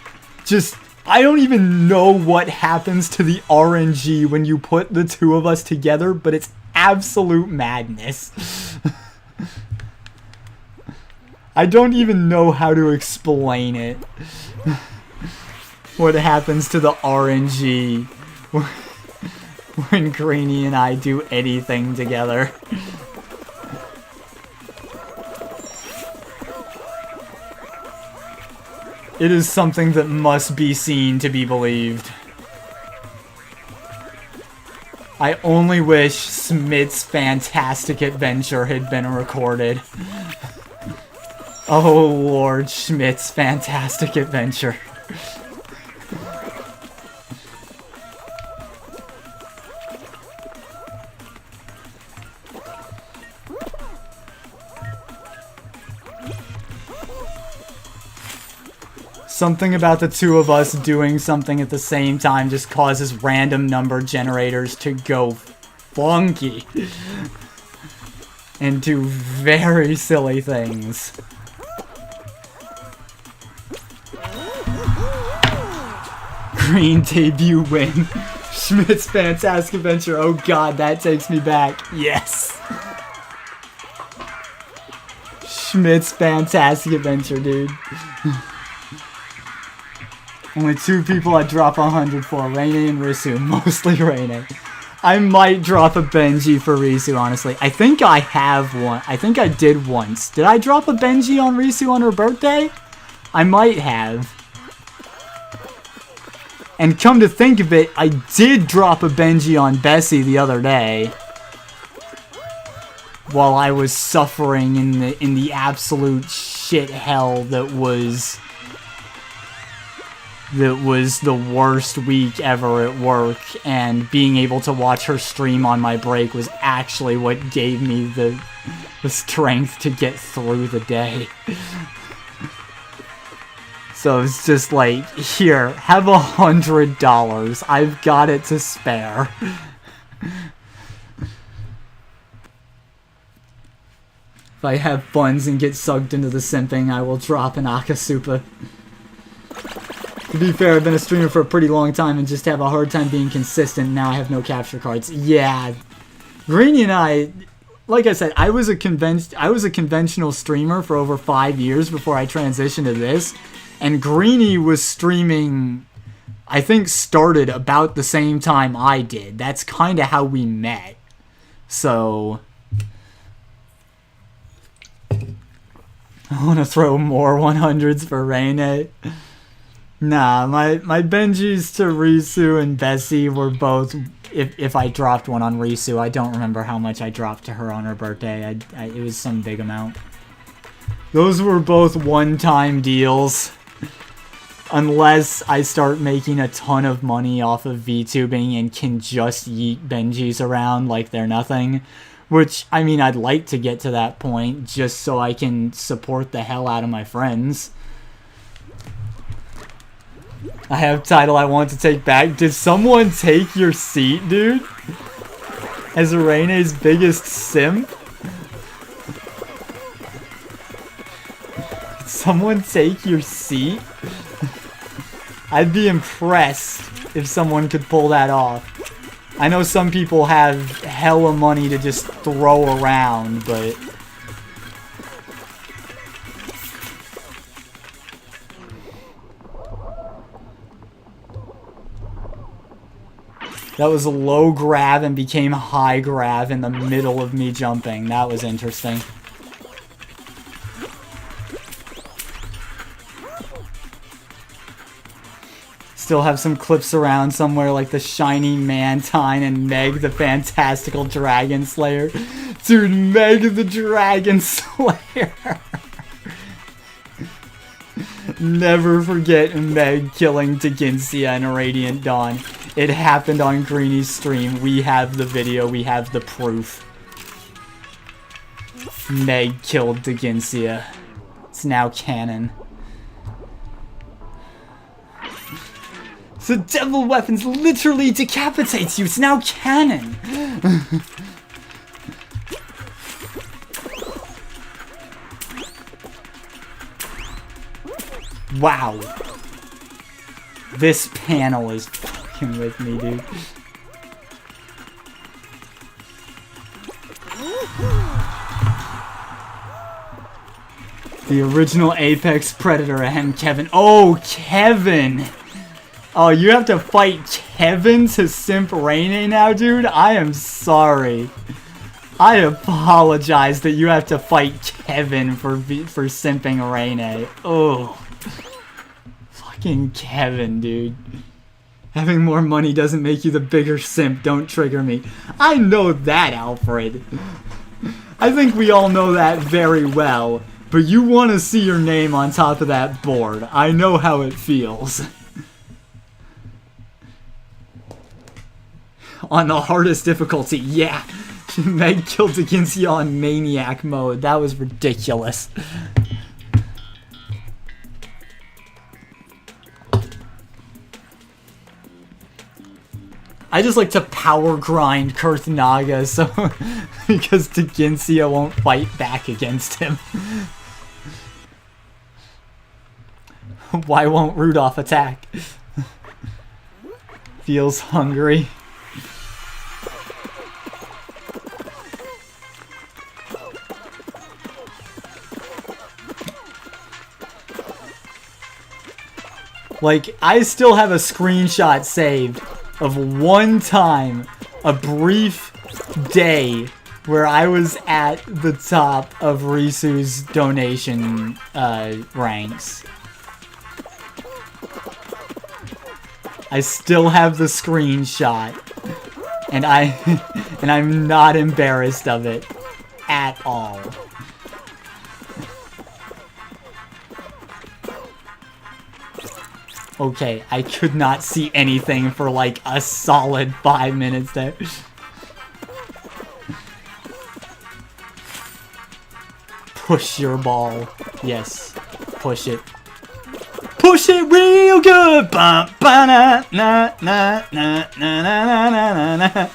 just I don't even know what happens to the RNG when you put the two of us together, but it's absolute madness. I don't even know how to explain it. What happens to the RNG when Greenie and I do anything together. It is something that must be seen to be believed. I only wish Smith's Fantastic Adventure had been recorded. Oh Lord, Schmidt's Fantastic Adventure. Something about the two of us doing something at the same time just causes random number generators to go funky. And do very silly things. Green debut win. Schmidt's Fantastic Adventure. Oh god, that takes me back. Yes. Schmidt's Fantastic Adventure, dude. Only two people I'd drop 100 for, Reine and Risu. Mostly Reine. I might drop a Benji for Risu, honestly. I think I have one. I think I did once. Did I drop a Benji on Risu on her birthday? I might have. And come to think of it, I did drop a Benji on Bessie the other day. While I was suffering in the absolute shit hell that was the worst week ever at work, and being able to watch her stream on my break was actually what gave me the strength to get through the day. So it's just like, here, have $100. I've got it to spare. If I have funds and get sucked into the simping, I will drop an Akasupa. To be fair, I've been a streamer for a pretty long time and just have a hard time being consistent. Now I have no capture cards. Yeah. Greenie and I, like I said, I was a conventional streamer for over 5 years before I transitioned to this. And Greenie was streaming, I think started about the same time I did. That's kind of how we met. So I want to throw more 100s for Reine. Nah, my Benjis to Risu and Bessie were both, if I dropped one on Risu, I don't remember how much I dropped to her on her birthday. It was some big amount. Those were both one-time deals. Unless I start making a ton of money off of VTubing and can just yeet Benjis around like they're nothing. Which, I mean, I'd like to get to that point just so I can support the hell out of my friends. I have title I want to take back. Did someone take your seat, dude? As Reine's biggest simp? Did someone take your seat? I'd be impressed if someone could pull that off. I know some people have hella money to just throw around, but that was a low grab and became high grab in the middle of me jumping. That was interesting. Still have some clips around somewhere like the Shiny Mantine and Meg the Fantastical Dragon Slayer. Dude, Meg the Dragon Slayer. Never forget Meg killing Teginsia in a Radiant Dawn. It happened on Greenie's stream. We have the video. We have the proof. Meg killed Teginsia. It's now canon. The devil weapons literally decapitates you. It's now canon. Wow. This panel is fucking with me, dude. The original Apex Predator and Kevin. Oh, Kevin! Oh, you have to fight Kevin to simp Raine now, dude? I am sorry. I apologize that you have to fight Kevin for simping Raine. Oh. Fucking Kevin, dude. Having more money doesn't make you the bigger simp. Don't trigger me. I know that, Alfred. I think we all know that very well. But you want to see your name on top of that board. I know how it feels. On the hardest difficulty, yeah. Meg killed Dickinsia on Maniac mode. That was ridiculous. I just like to power grind Kurthnaga so because Dickinsia won't fight back against him. Why won't Rudolph attack? Feels hungry. Like, I still have a screenshot saved of one time, a brief day, where I was at the top of Risu's donation ranks. I still have the screenshot, and I'm not embarrassed of it at all. Okay, I could not see anything for like a solid 5 minutes there. Push your ball. Yes, push it. Push it real good. Ba ba na na na na na na na na.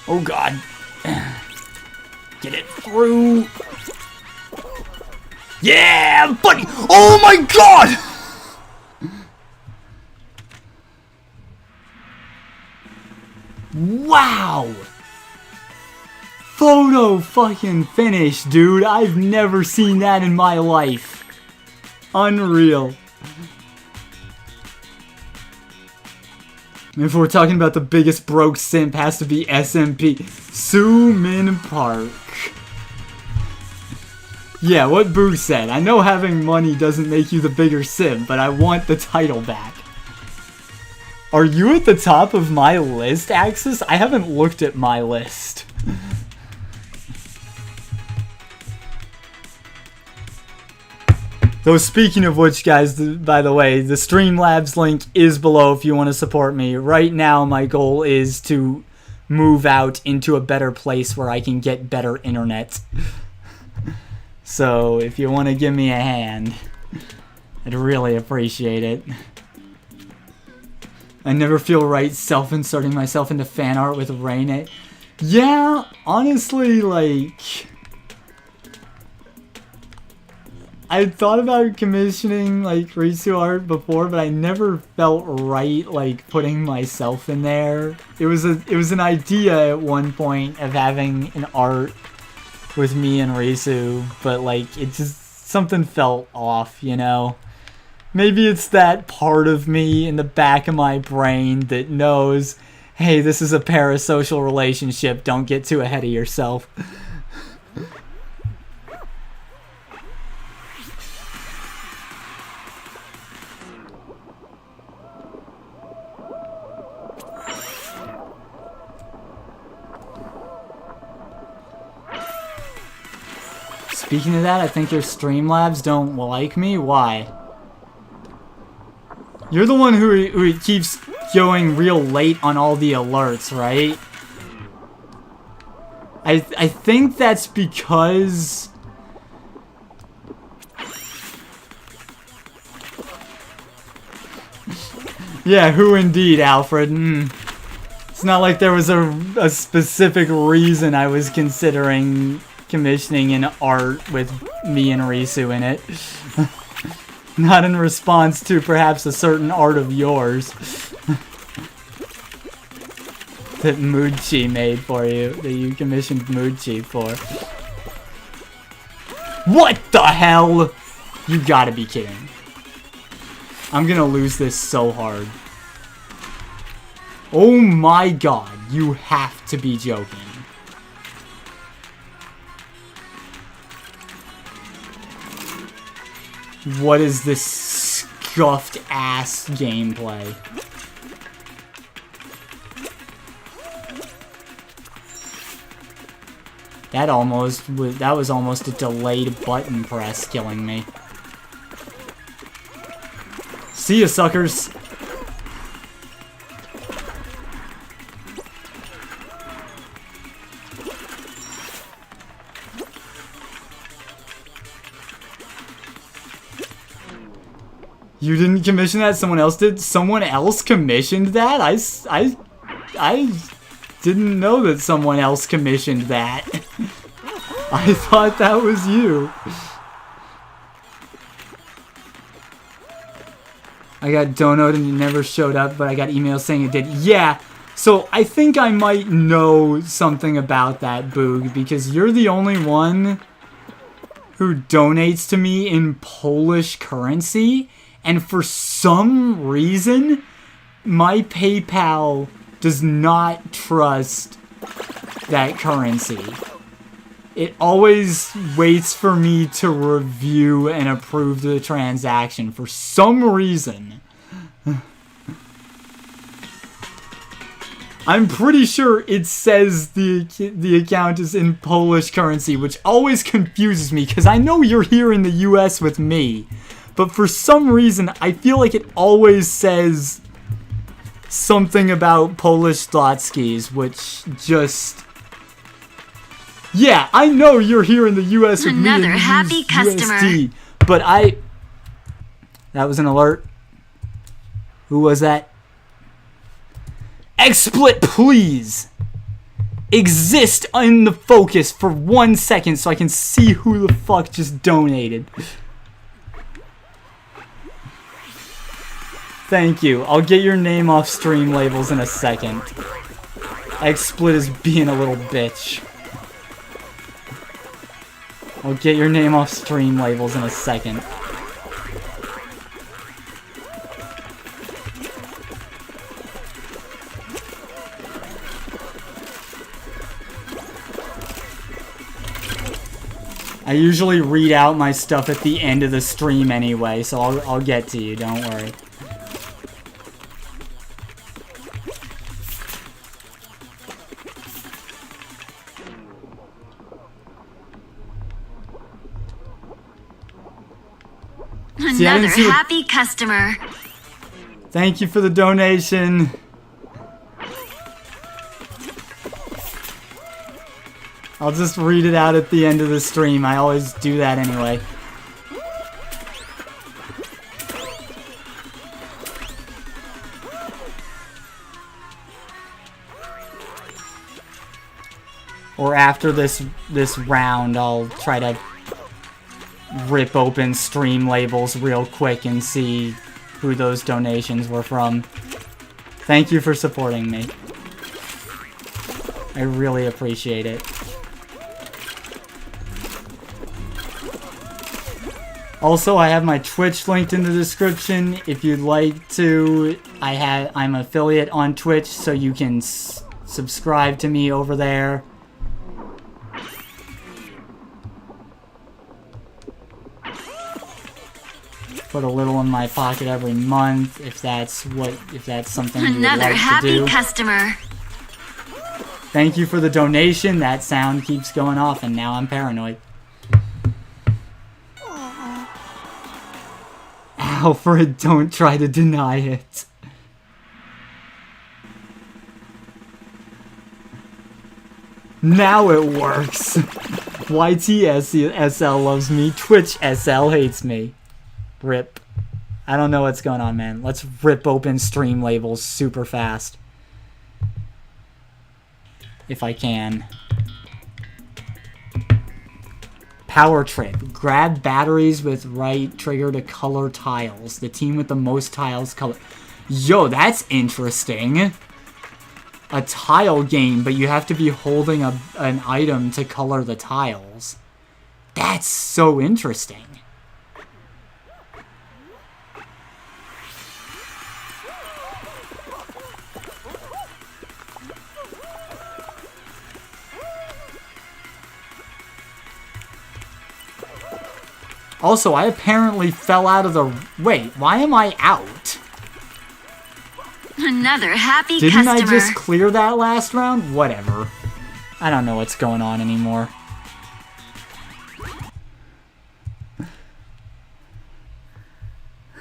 Oh god. Get it through. Yeah, buddy. Oh my god. Wow! Photo fucking finish, dude. I've never seen that in my life. Unreal. If we're talking about the biggest broke simp, has to be SMP. Sumin Park. Yeah, what Boo said. I know having money doesn't make you the bigger simp, but I want the title back. Are you at the top of my list, Axis? I haven't looked at my list. Though speaking of which, guys, by the way, the Streamlabs link is below if you want to support me. Right now, my goal is to move out into a better place where I can get better internet. So, if you want to give me a hand, I'd really appreciate it. I never feel right self-inserting myself into fan art with Raine. Yeah, honestly, like... I thought about commissioning, like, Risu art before, but I never felt right, like, putting myself in there. It was an idea at one point of having an art with me and Risu, but, like, it just... something felt off, you know? Maybe it's that part of me in the back of my brain that knows, hey, this is a parasocial relationship, don't get too ahead of yourself. Speaking of that, I think your Streamlabs don't like me. Why? You're the one who keeps going real late on all the alerts, right? I think that's because... yeah, who indeed, Alfred? It's not like there was a specific reason I was considering commissioning an art with me and Risu in it. Not in response to perhaps a certain art of yours that Moodchi made for you, that you commissioned Moodchi for. What the hell? You gotta be kidding. I'm gonna lose this so hard. Oh my god, you have to be joking. What is this scuffed ass gameplay? That was almost a delayed button press killing me. See ya, suckers. You didn't commission that? Someone else did? Someone else commissioned that? I didn't know that someone else commissioned that. I thought that was you. I got donoed and it never showed up, but I got emails saying it did. Yeah, so I think I might know something about that, Boog, because you're the only one who donates to me in Polish currency, and for some reason, my PayPal does not trust that currency. It always waits for me to review and approve the transaction for some reason. I'm pretty sure it says the account is in Polish currency, which always confuses me because I know you're here in the US with me. But for some reason, I feel like it always says something about Polish Zlotskis, which just... Yeah, I know you're here in the US with me and you happy use customer. USD, but that was an alert. Who was that? XSplit, please! Exist in the focus for 1 second so I can see who the fuck just donated. Thank you. I'll get your name off stream labels in a second. XSplit is being a little bitch. I'll get your name off stream labels in a second. I usually read out my stuff at the end of the stream anyway, so I'll get to you, don't worry. Another happy customer. Thank you for the donation. I'll just read it out at the end of the stream. I always do that anyway. Or after this round, I'll try to rip open stream labels real quick and see who those donations were from. Thank you for supporting me. I really appreciate it. Also, I have my Twitch linked in the description. If you'd like to, I'm an affiliate on Twitch, so you can subscribe to me over there. Put a little in my pocket every month if that's something you would like to do. Another happy customer. Thank you for the donation. That sound keeps going off and now I'm paranoid. Alfred, don't try to deny it. Now it works. YTSL loves me. Twitch SL hates me. Rip. I don't know what's going on, man. Let's rip open stream labels super fast. if I can. Power trip. Grab batteries with right trigger to color tiles. The team with the most tiles color. Yo, that's interesting. A tile game, but you have to be holding an item to color the tiles. That's so interesting. Also, I apparently fell out of the... Wait, why am I out? Another happy Didn't customer. I just clear that last round? Whatever. I don't know what's going on anymore.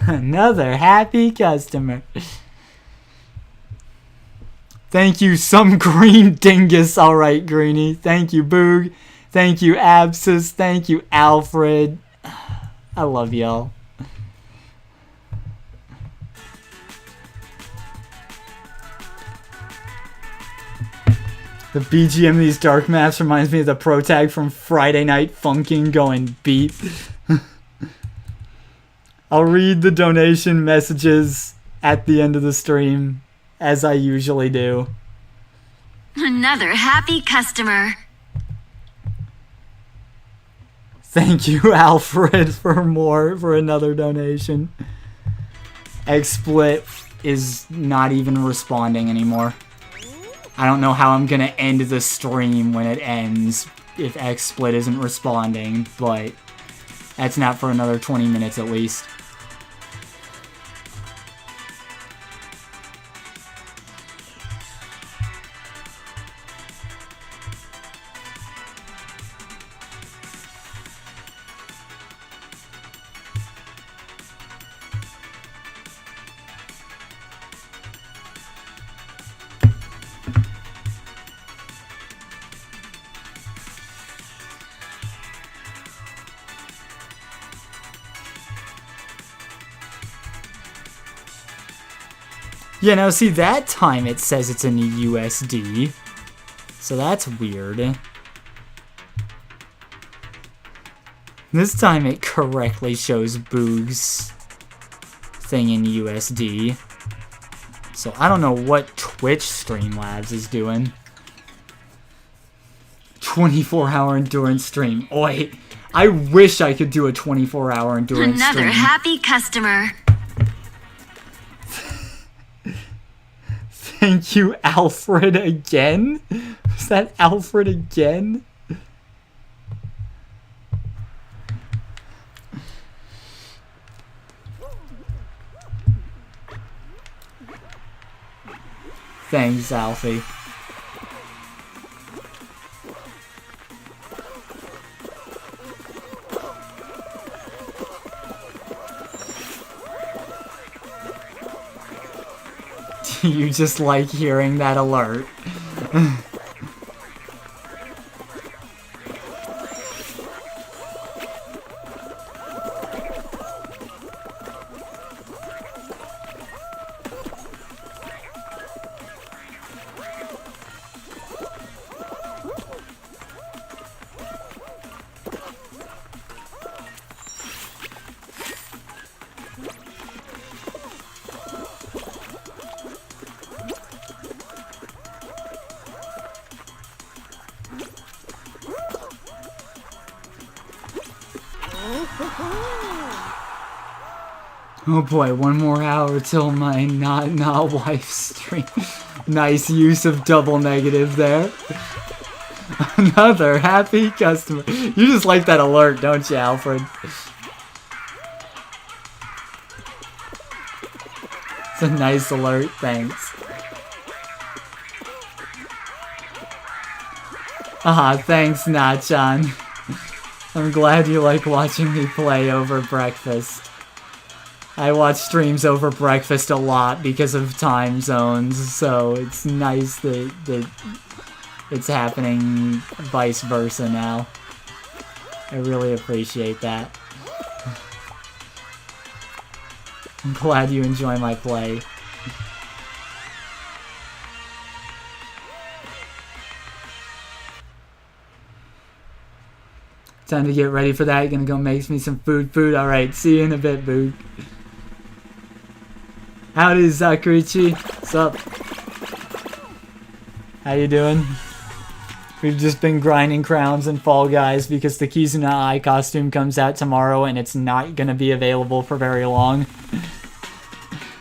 Another happy customer. Thank you, some green dingus. Alright, Greenie. Thank you, Boog. Thank you, Abscess. Thank you, Alfred. I love y'all. The BGM of these dark maps reminds me of the pro tag from Friday Night Funkin' going beep. I'll read the donation messages at the end of the stream, as I usually do. Another happy customer. Thank you, Alfred, for another donation. XSplit is not even responding anymore. I don't know how I'm gonna end the stream when it ends if XSplit isn't responding, but that's not for another 20 minutes at least. Yeah, now see, that time it says it's in USD. So that's weird. This time it correctly shows Boog's thing in USD. So I don't know what Twitch Streamlabs is doing. 24-hour endurance stream. Oi, I wish I could do a 24-hour endurance stream. Another happy customer. Thank you, Alfred, again? Is that Alfred again? Thanks, Alfie. You just like hearing that alert. Oh boy, one more hour till my not wife stream. Nice use of double negative there. Another happy customer. You just like that alert, don't you, Alfred? It's a nice alert, thanks. Thanks, Nachan. I'm glad you like watching me play over breakfast. I watch streams over breakfast a lot because of time zones, so it's nice that it's happening vice versa now. I really appreciate that. I'm glad you enjoy my play. Time to get ready for that. Gonna go make me some food. Alright, see you in a bit, Boog. Howdy, Zakurichi. What's up? How you doing? We've just been grinding crowns and Fall Guys because the Kizuna Eye costume comes out tomorrow and it's not gonna be available for very long.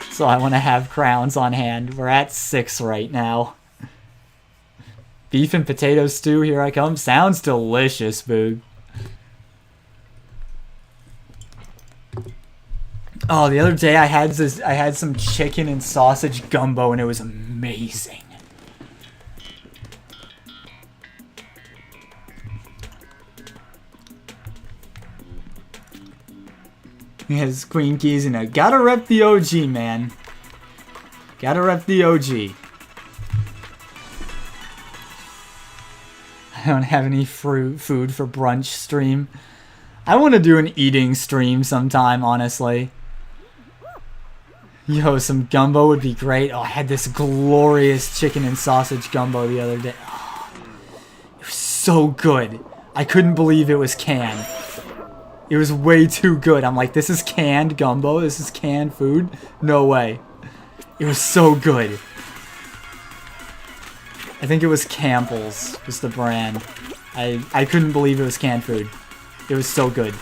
So I want to have crowns on hand. We're at 6 right now. Beef and potato stew, here I come. Sounds delicious, Boog. Oh, the other day I had some chicken and sausage gumbo and it was amazing. Yes, Queen Kizuna. Gotta rep the OG, man. Gotta rep the OG. I don't have any food for brunch stream. I want to do an eating stream sometime, honestly. Yo, some gumbo would be great. Oh, I had this glorious chicken and sausage gumbo the other day. Oh, it was so good. I couldn't believe it was canned. It was way too good. I'm like, this is canned gumbo? This is canned food? No way. It was so good. I think it was Campbell's was the brand. I couldn't believe it was canned food. It was so good.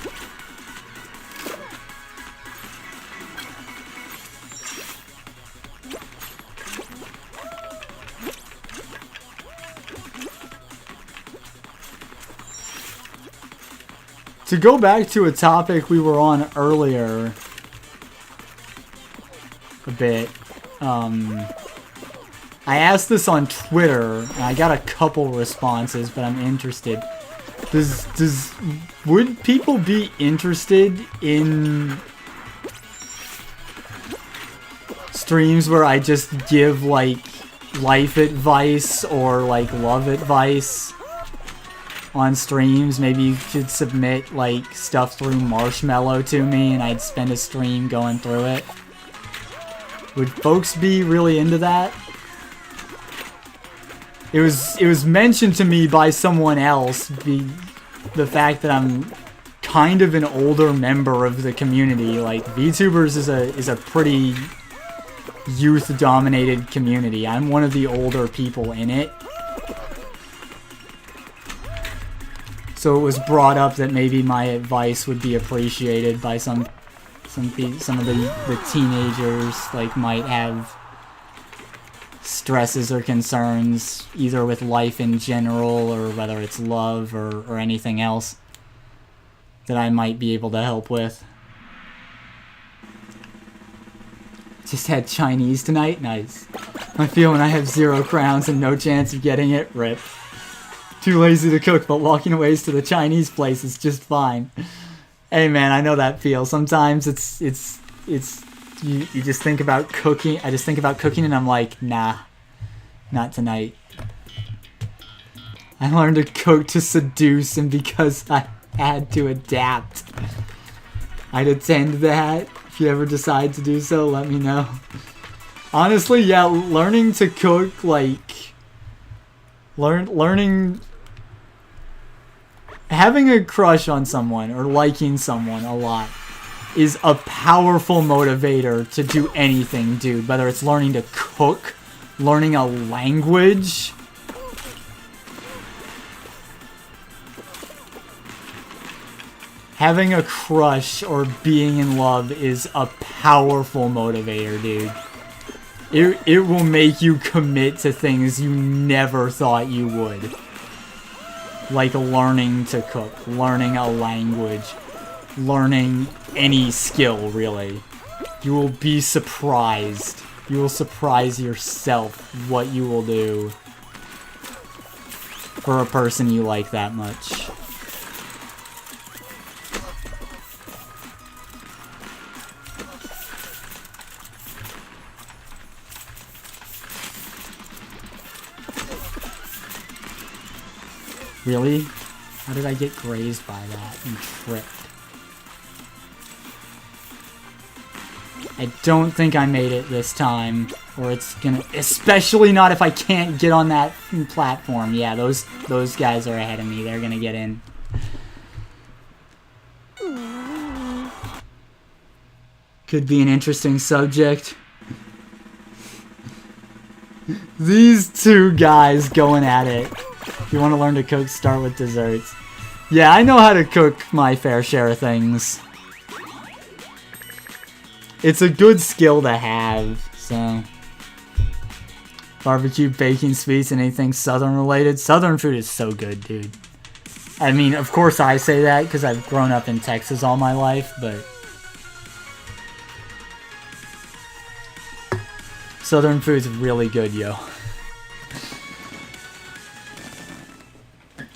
To go back to a topic we were on earlier a bit, I asked this on Twitter, and I got a couple responses, but I'm interested. Would people be interested in streams where I just give, like, life advice or, like, love advice on streams? Maybe you could submit, like, stuff through Marshmallow to me, and I'd spend a stream going through it. Would folks be really into that? It was mentioned to me by someone else, the fact that I'm kind of an older member of the community. Like, VTubers is a pretty youth-dominated community. I'm one of the older people in it. So it was brought up that maybe my advice would be appreciated by some of the teenagers, like, might have stresses or concerns either with life in general or whether it's love or anything else that I might be able to help with. Just had Chinese tonight? Nice. I feel when I have 0 crowns and no chance of getting it, rip. Too lazy to cook, but walking away to the Chinese place is just fine. Hey man, I know that feel. Sometimes it's you just think about cooking. I just think about cooking and I'm like, nah, not tonight. I learned to cook to seduce and because I had to adapt. I'd attend that. If you ever decide to do so, let me know. Honestly, yeah, learning to cook, like, learning, having a crush on someone or liking someone a lot is a powerful motivator to do anything, dude. Whether it's learning to cook, learning a language. Having a crush or being in love is a powerful motivator, dude. It will make you commit to things you never thought you would. Like learning to cook, learning a language, learning any skill, really. You will be surprised. You will surprise yourself what you will do for a person you like that much. Really? How did I get grazed by that and tripped? I don't think I made it this time, or it's gonna, especially not if I can't get on that platform. Yeah, those guys are ahead of me. They're gonna get in. Could be an interesting subject. These two guys going at it. If you want to learn to cook, start with desserts. Yeah, I know how to cook my fair share of things. It's a good skill to have, so. Barbecue, baking, sweets, and anything Southern related. Southern food is so good, dude. I mean, of course I say that because I've grown up in Texas all my life, but Southern food's really good, yo.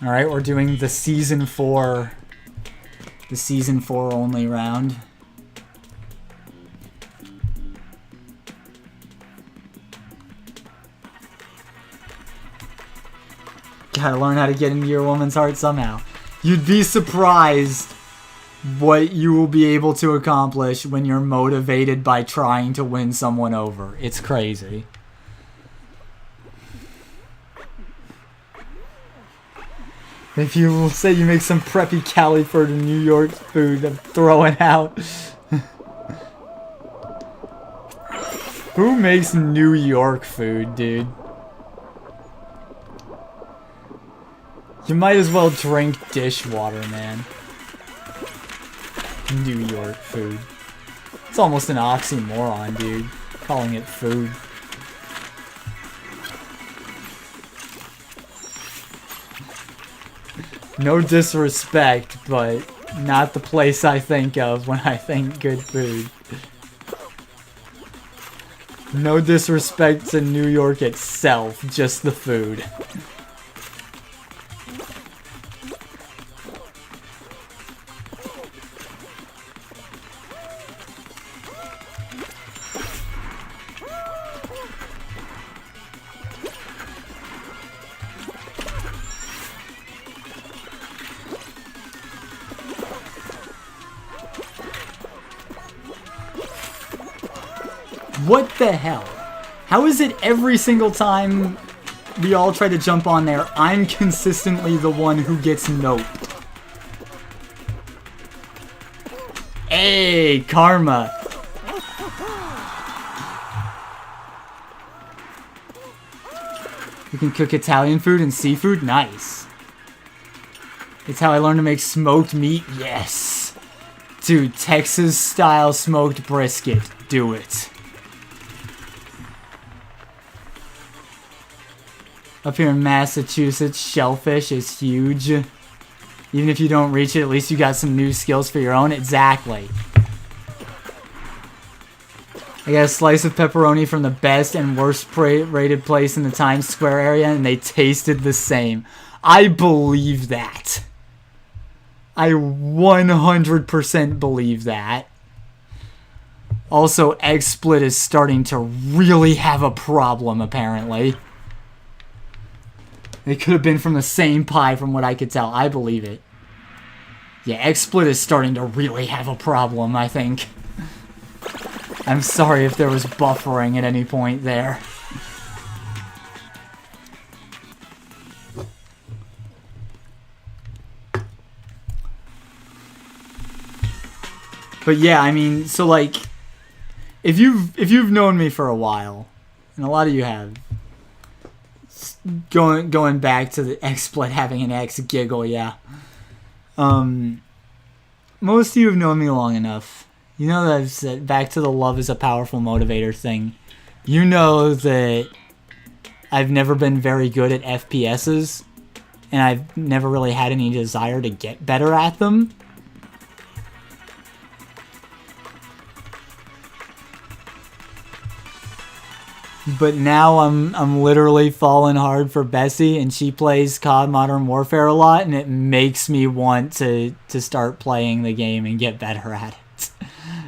Alright, we're doing the season 4 only round. Gotta learn how to get into your woman's heart somehow. You'd be surprised what you will be able to accomplish when you're motivated by trying to win someone over. It's crazy. If you say you make some preppy California New York food, I'm throwing out. Who makes New York food, dude? You might as well drink dishwater, man. New York food. It's almost an oxymoron, dude. Calling it food. No disrespect, but not the place I think of when I think good food. No disrespect to New York itself, just the food. What the hell? How is it every single time we all try to jump on there, I'm consistently the one who gets noped? Hey, karma. You can cook Italian food and seafood? Nice. It's how I learned to make smoked meat? Yes. Dude, Texas-style smoked brisket. Do it. Up here in Massachusetts, shellfish is huge. Even if you don't reach it, at least you got some new skills for your own. Exactly. I got a slice of pepperoni from the best and worst rated place in the Times Square area, and they tasted the same. I believe that. I 100% believe that. Also, XSplit is starting to really have a problem, apparently. They could have been from the same pie from what I could tell. I believe it. Yeah, XSplit is starting to really have a problem, I think. I'm sorry if there was buffering at any point there. But yeah, I mean, so like, if you've known me for a while, and a lot of you have, going back to the XSplit having an X giggle, yeah. Most of you have known me long enough. You know that I've said back to the love is a powerful motivator thing. You know that I've never been very good at FPSs, and I've never really had any desire to get better at them. But now I'm literally falling hard for Bessie, and she plays COD Modern Warfare a lot, and it makes me want to start playing the game and get better at it.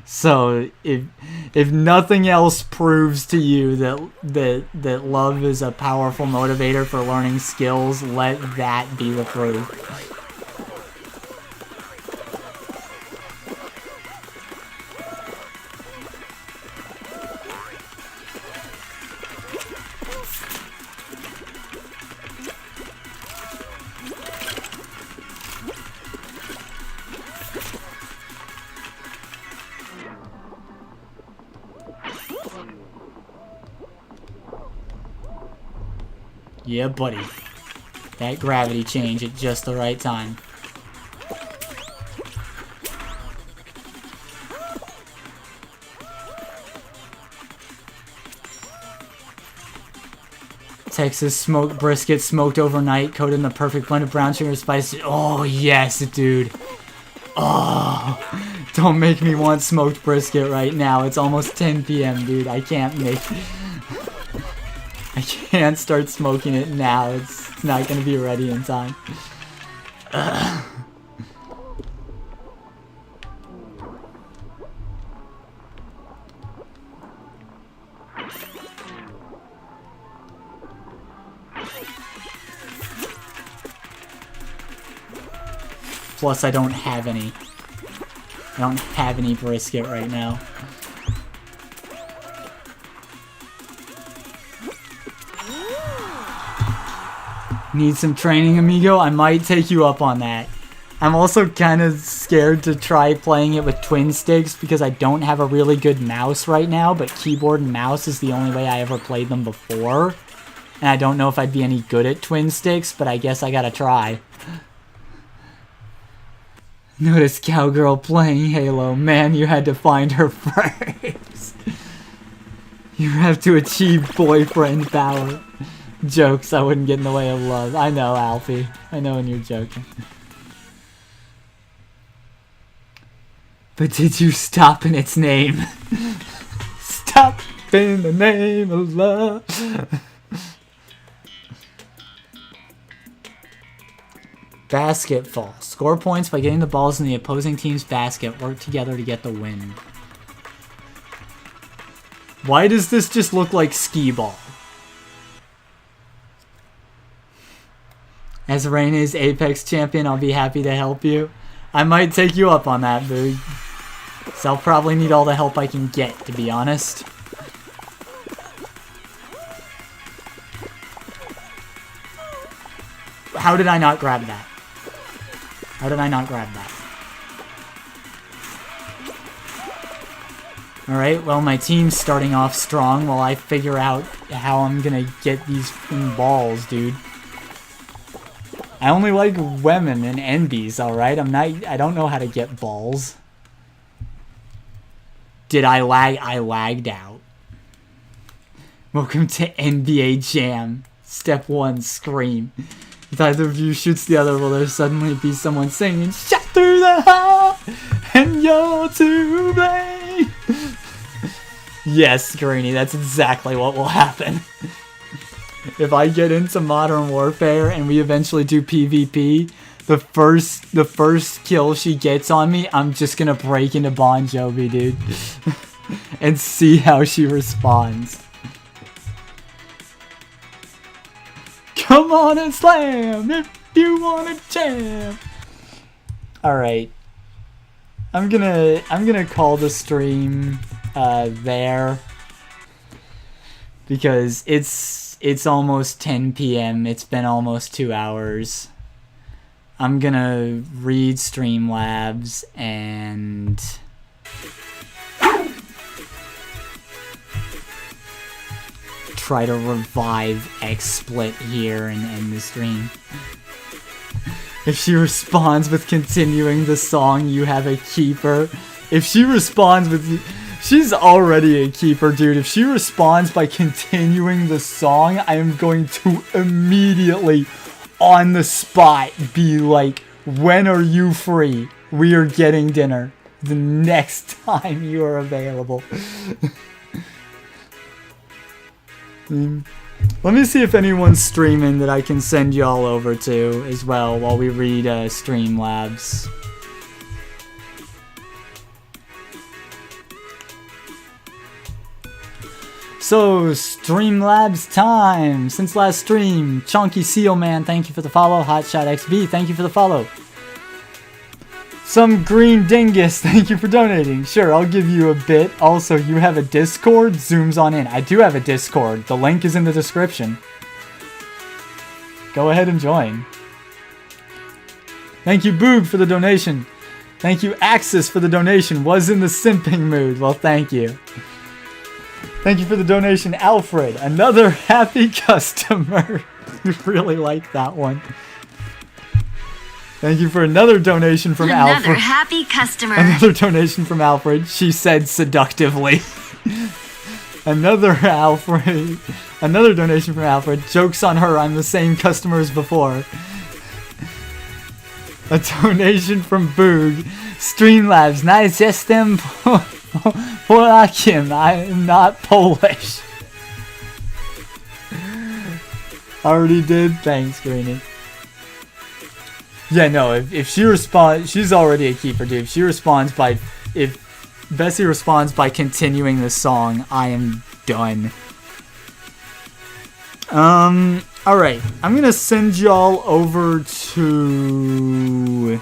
So if nothing else proves to you that love is a powerful motivator for learning skills, let that be the proof. Yeah, buddy. That gravity change at just the right time. Texas smoked brisket, smoked overnight, coated in the perfect blend of brown sugar and spices. Oh, yes, dude. Oh, don't make me want smoked brisket right now. It's almost 10 p.m., dude. I can't start smoking it now. It's not going to be ready in time. Ugh. Plus, I don't have any. I don't have any brisket right now. Need some training, amigo? I might take you up on that. I'm also kind of scared to try playing it with twin sticks because I don't have a really good mouse right now, but keyboard and mouse is the only way I ever played them before. And I don't know if I'd be any good at twin sticks, but I guess I gotta try. Notice cowgirl playing Halo. Man, you had to find her first. You have to achieve boyfriend power. Jokes, I wouldn't get in the way of love. I know, Alfie. I know when you're joking. But did you stop in its name? Stop in the name of love. Basketball. Score points by getting the balls in the opposing team's basket. Work together to get the win. Why does this just look like skee-ball? As Reina's Apex champion, I'll be happy to help you. I might take you up on that, Boog. So I'll probably need all the help I can get, to be honest. How did I not grab that? How did I not grab that? Alright, well, my team's starting off strong while I figure out how I'm gonna get these balls, dude. I only like women and NBs, alright? I don't know how to get balls. Did I lag? I lagged out. Welcome to NBA Jam. Step 1, scream. If either of you shoots the other, will there suddenly be someone singing, "Shot through the heart, and you're to blame"? Yes, Greenie, that's exactly what will happen. If I get into Modern Warfare and we eventually do PvP, the first kill she gets on me, I'm just gonna break into Bon Jovi, dude. And see how she responds. Come on and slam if you wanna jam. Alright. I'm gonna call the stream there. Because it's almost 10 p.m. It's been almost 2 hours. I'm gonna read Streamlabs and try to revive XSplit here and end the stream. If she responds with continuing the song, you have a keeper. If she responds with... She's already a keeper, dude. If she responds by continuing the song, I am going to immediately, on the spot, be like, when are you free? We are getting dinner the next time you are available. Let me see if anyone's streaming that I can send y'all over to as well while we read Streamlabs. So, Streamlabs time! Since last stream, Chonky Seal Man, thank you for the follow. Hotshot XB, thank you for the follow. Some Green Dingus, thank you for donating. Sure, I'll give you a bit. Also, you have a Discord? Zooms on in. I do have a Discord. The link is in the description. Go ahead and join. Thank you, Boog, for the donation. Thank you, Axis, for the donation. Was in the simping mood. Well, thank you. Thank you for the donation, Alfred. Another happy customer. really like that one. Thank you for another donation from Another Alfred. happy customer. Another donation from Alfred. She said seductively. Another donation from Alfred. Joke's on her, I'm the same customer as before. A donation from Boog. Streamlabs, nice jestem Polakiem. I am not Polish. Already did. Thanks, Greenie. Yeah, no, if she responds, she's already a keeper, dude. If she responds by, if Bessie responds by continuing the song, I am done. Alright, I'm gonna send y'all over to...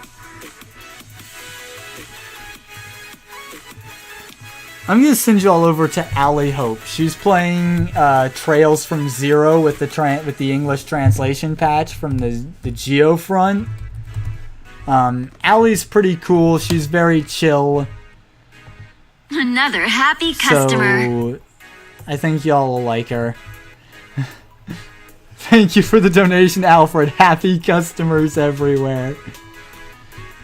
I'm gonna send y'all over to Allie Hope. She's playing Trails from Zero with the English translation patch from the Geo front. Allie's pretty cool. She's very chill. Another happy customer. So, I think y'all will like her. Thank you for the donation, Alfred. Happy customers everywhere.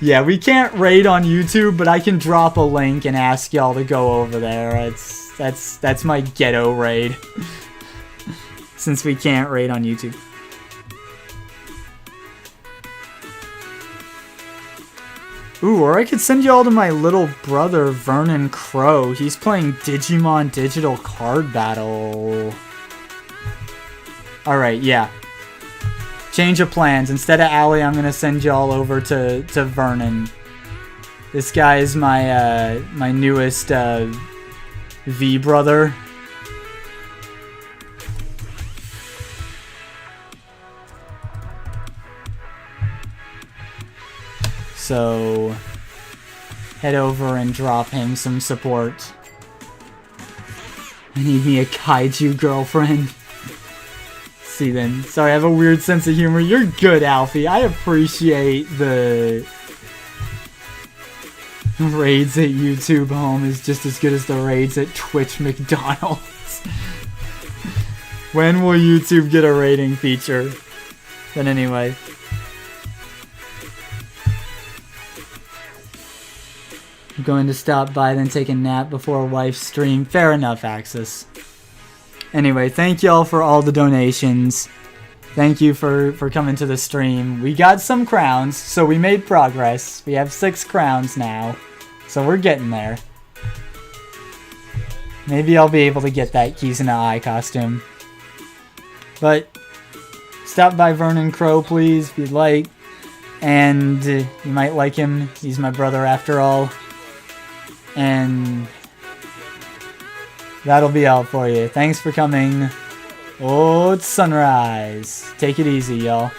Yeah, we can't raid on YouTube, but I can drop a link and ask y'all to go over there. That's my ghetto raid. Since we can't raid on YouTube. Ooh, or I could send y'all to my little brother, Vernon Crow. He's playing Digimon Digital Card Battle. Alright, yeah. Change of plans. Instead of Allie, I'm gonna send y'all over to Vernon. This guy is my my newest V brother. So head over and drop him some support. I need me a kaiju girlfriend. See then. Sorry, I have a weird sense of humor. You're good, Alfie. I appreciate the raids at YouTube Home is just as good as the raids at Twitch McDonald's. When will YouTube get a rating feature? But anyway. I'm going to stop by, then take a nap before wife's stream. Fair enough, Axis. Anyway, thank y'all for all the donations. Thank you for coming to the stream. We got some crowns, so we made progress. We have 6 crowns now, so we're getting there. Maybe I'll be able to get that Kizuna eye costume. But stop by Vernon Crow, please, if you'd like. And you might like him. He's my brother after all. And that'll be all for you. Thanks for coming. Oh, it's sunrise. Take it easy, y'all.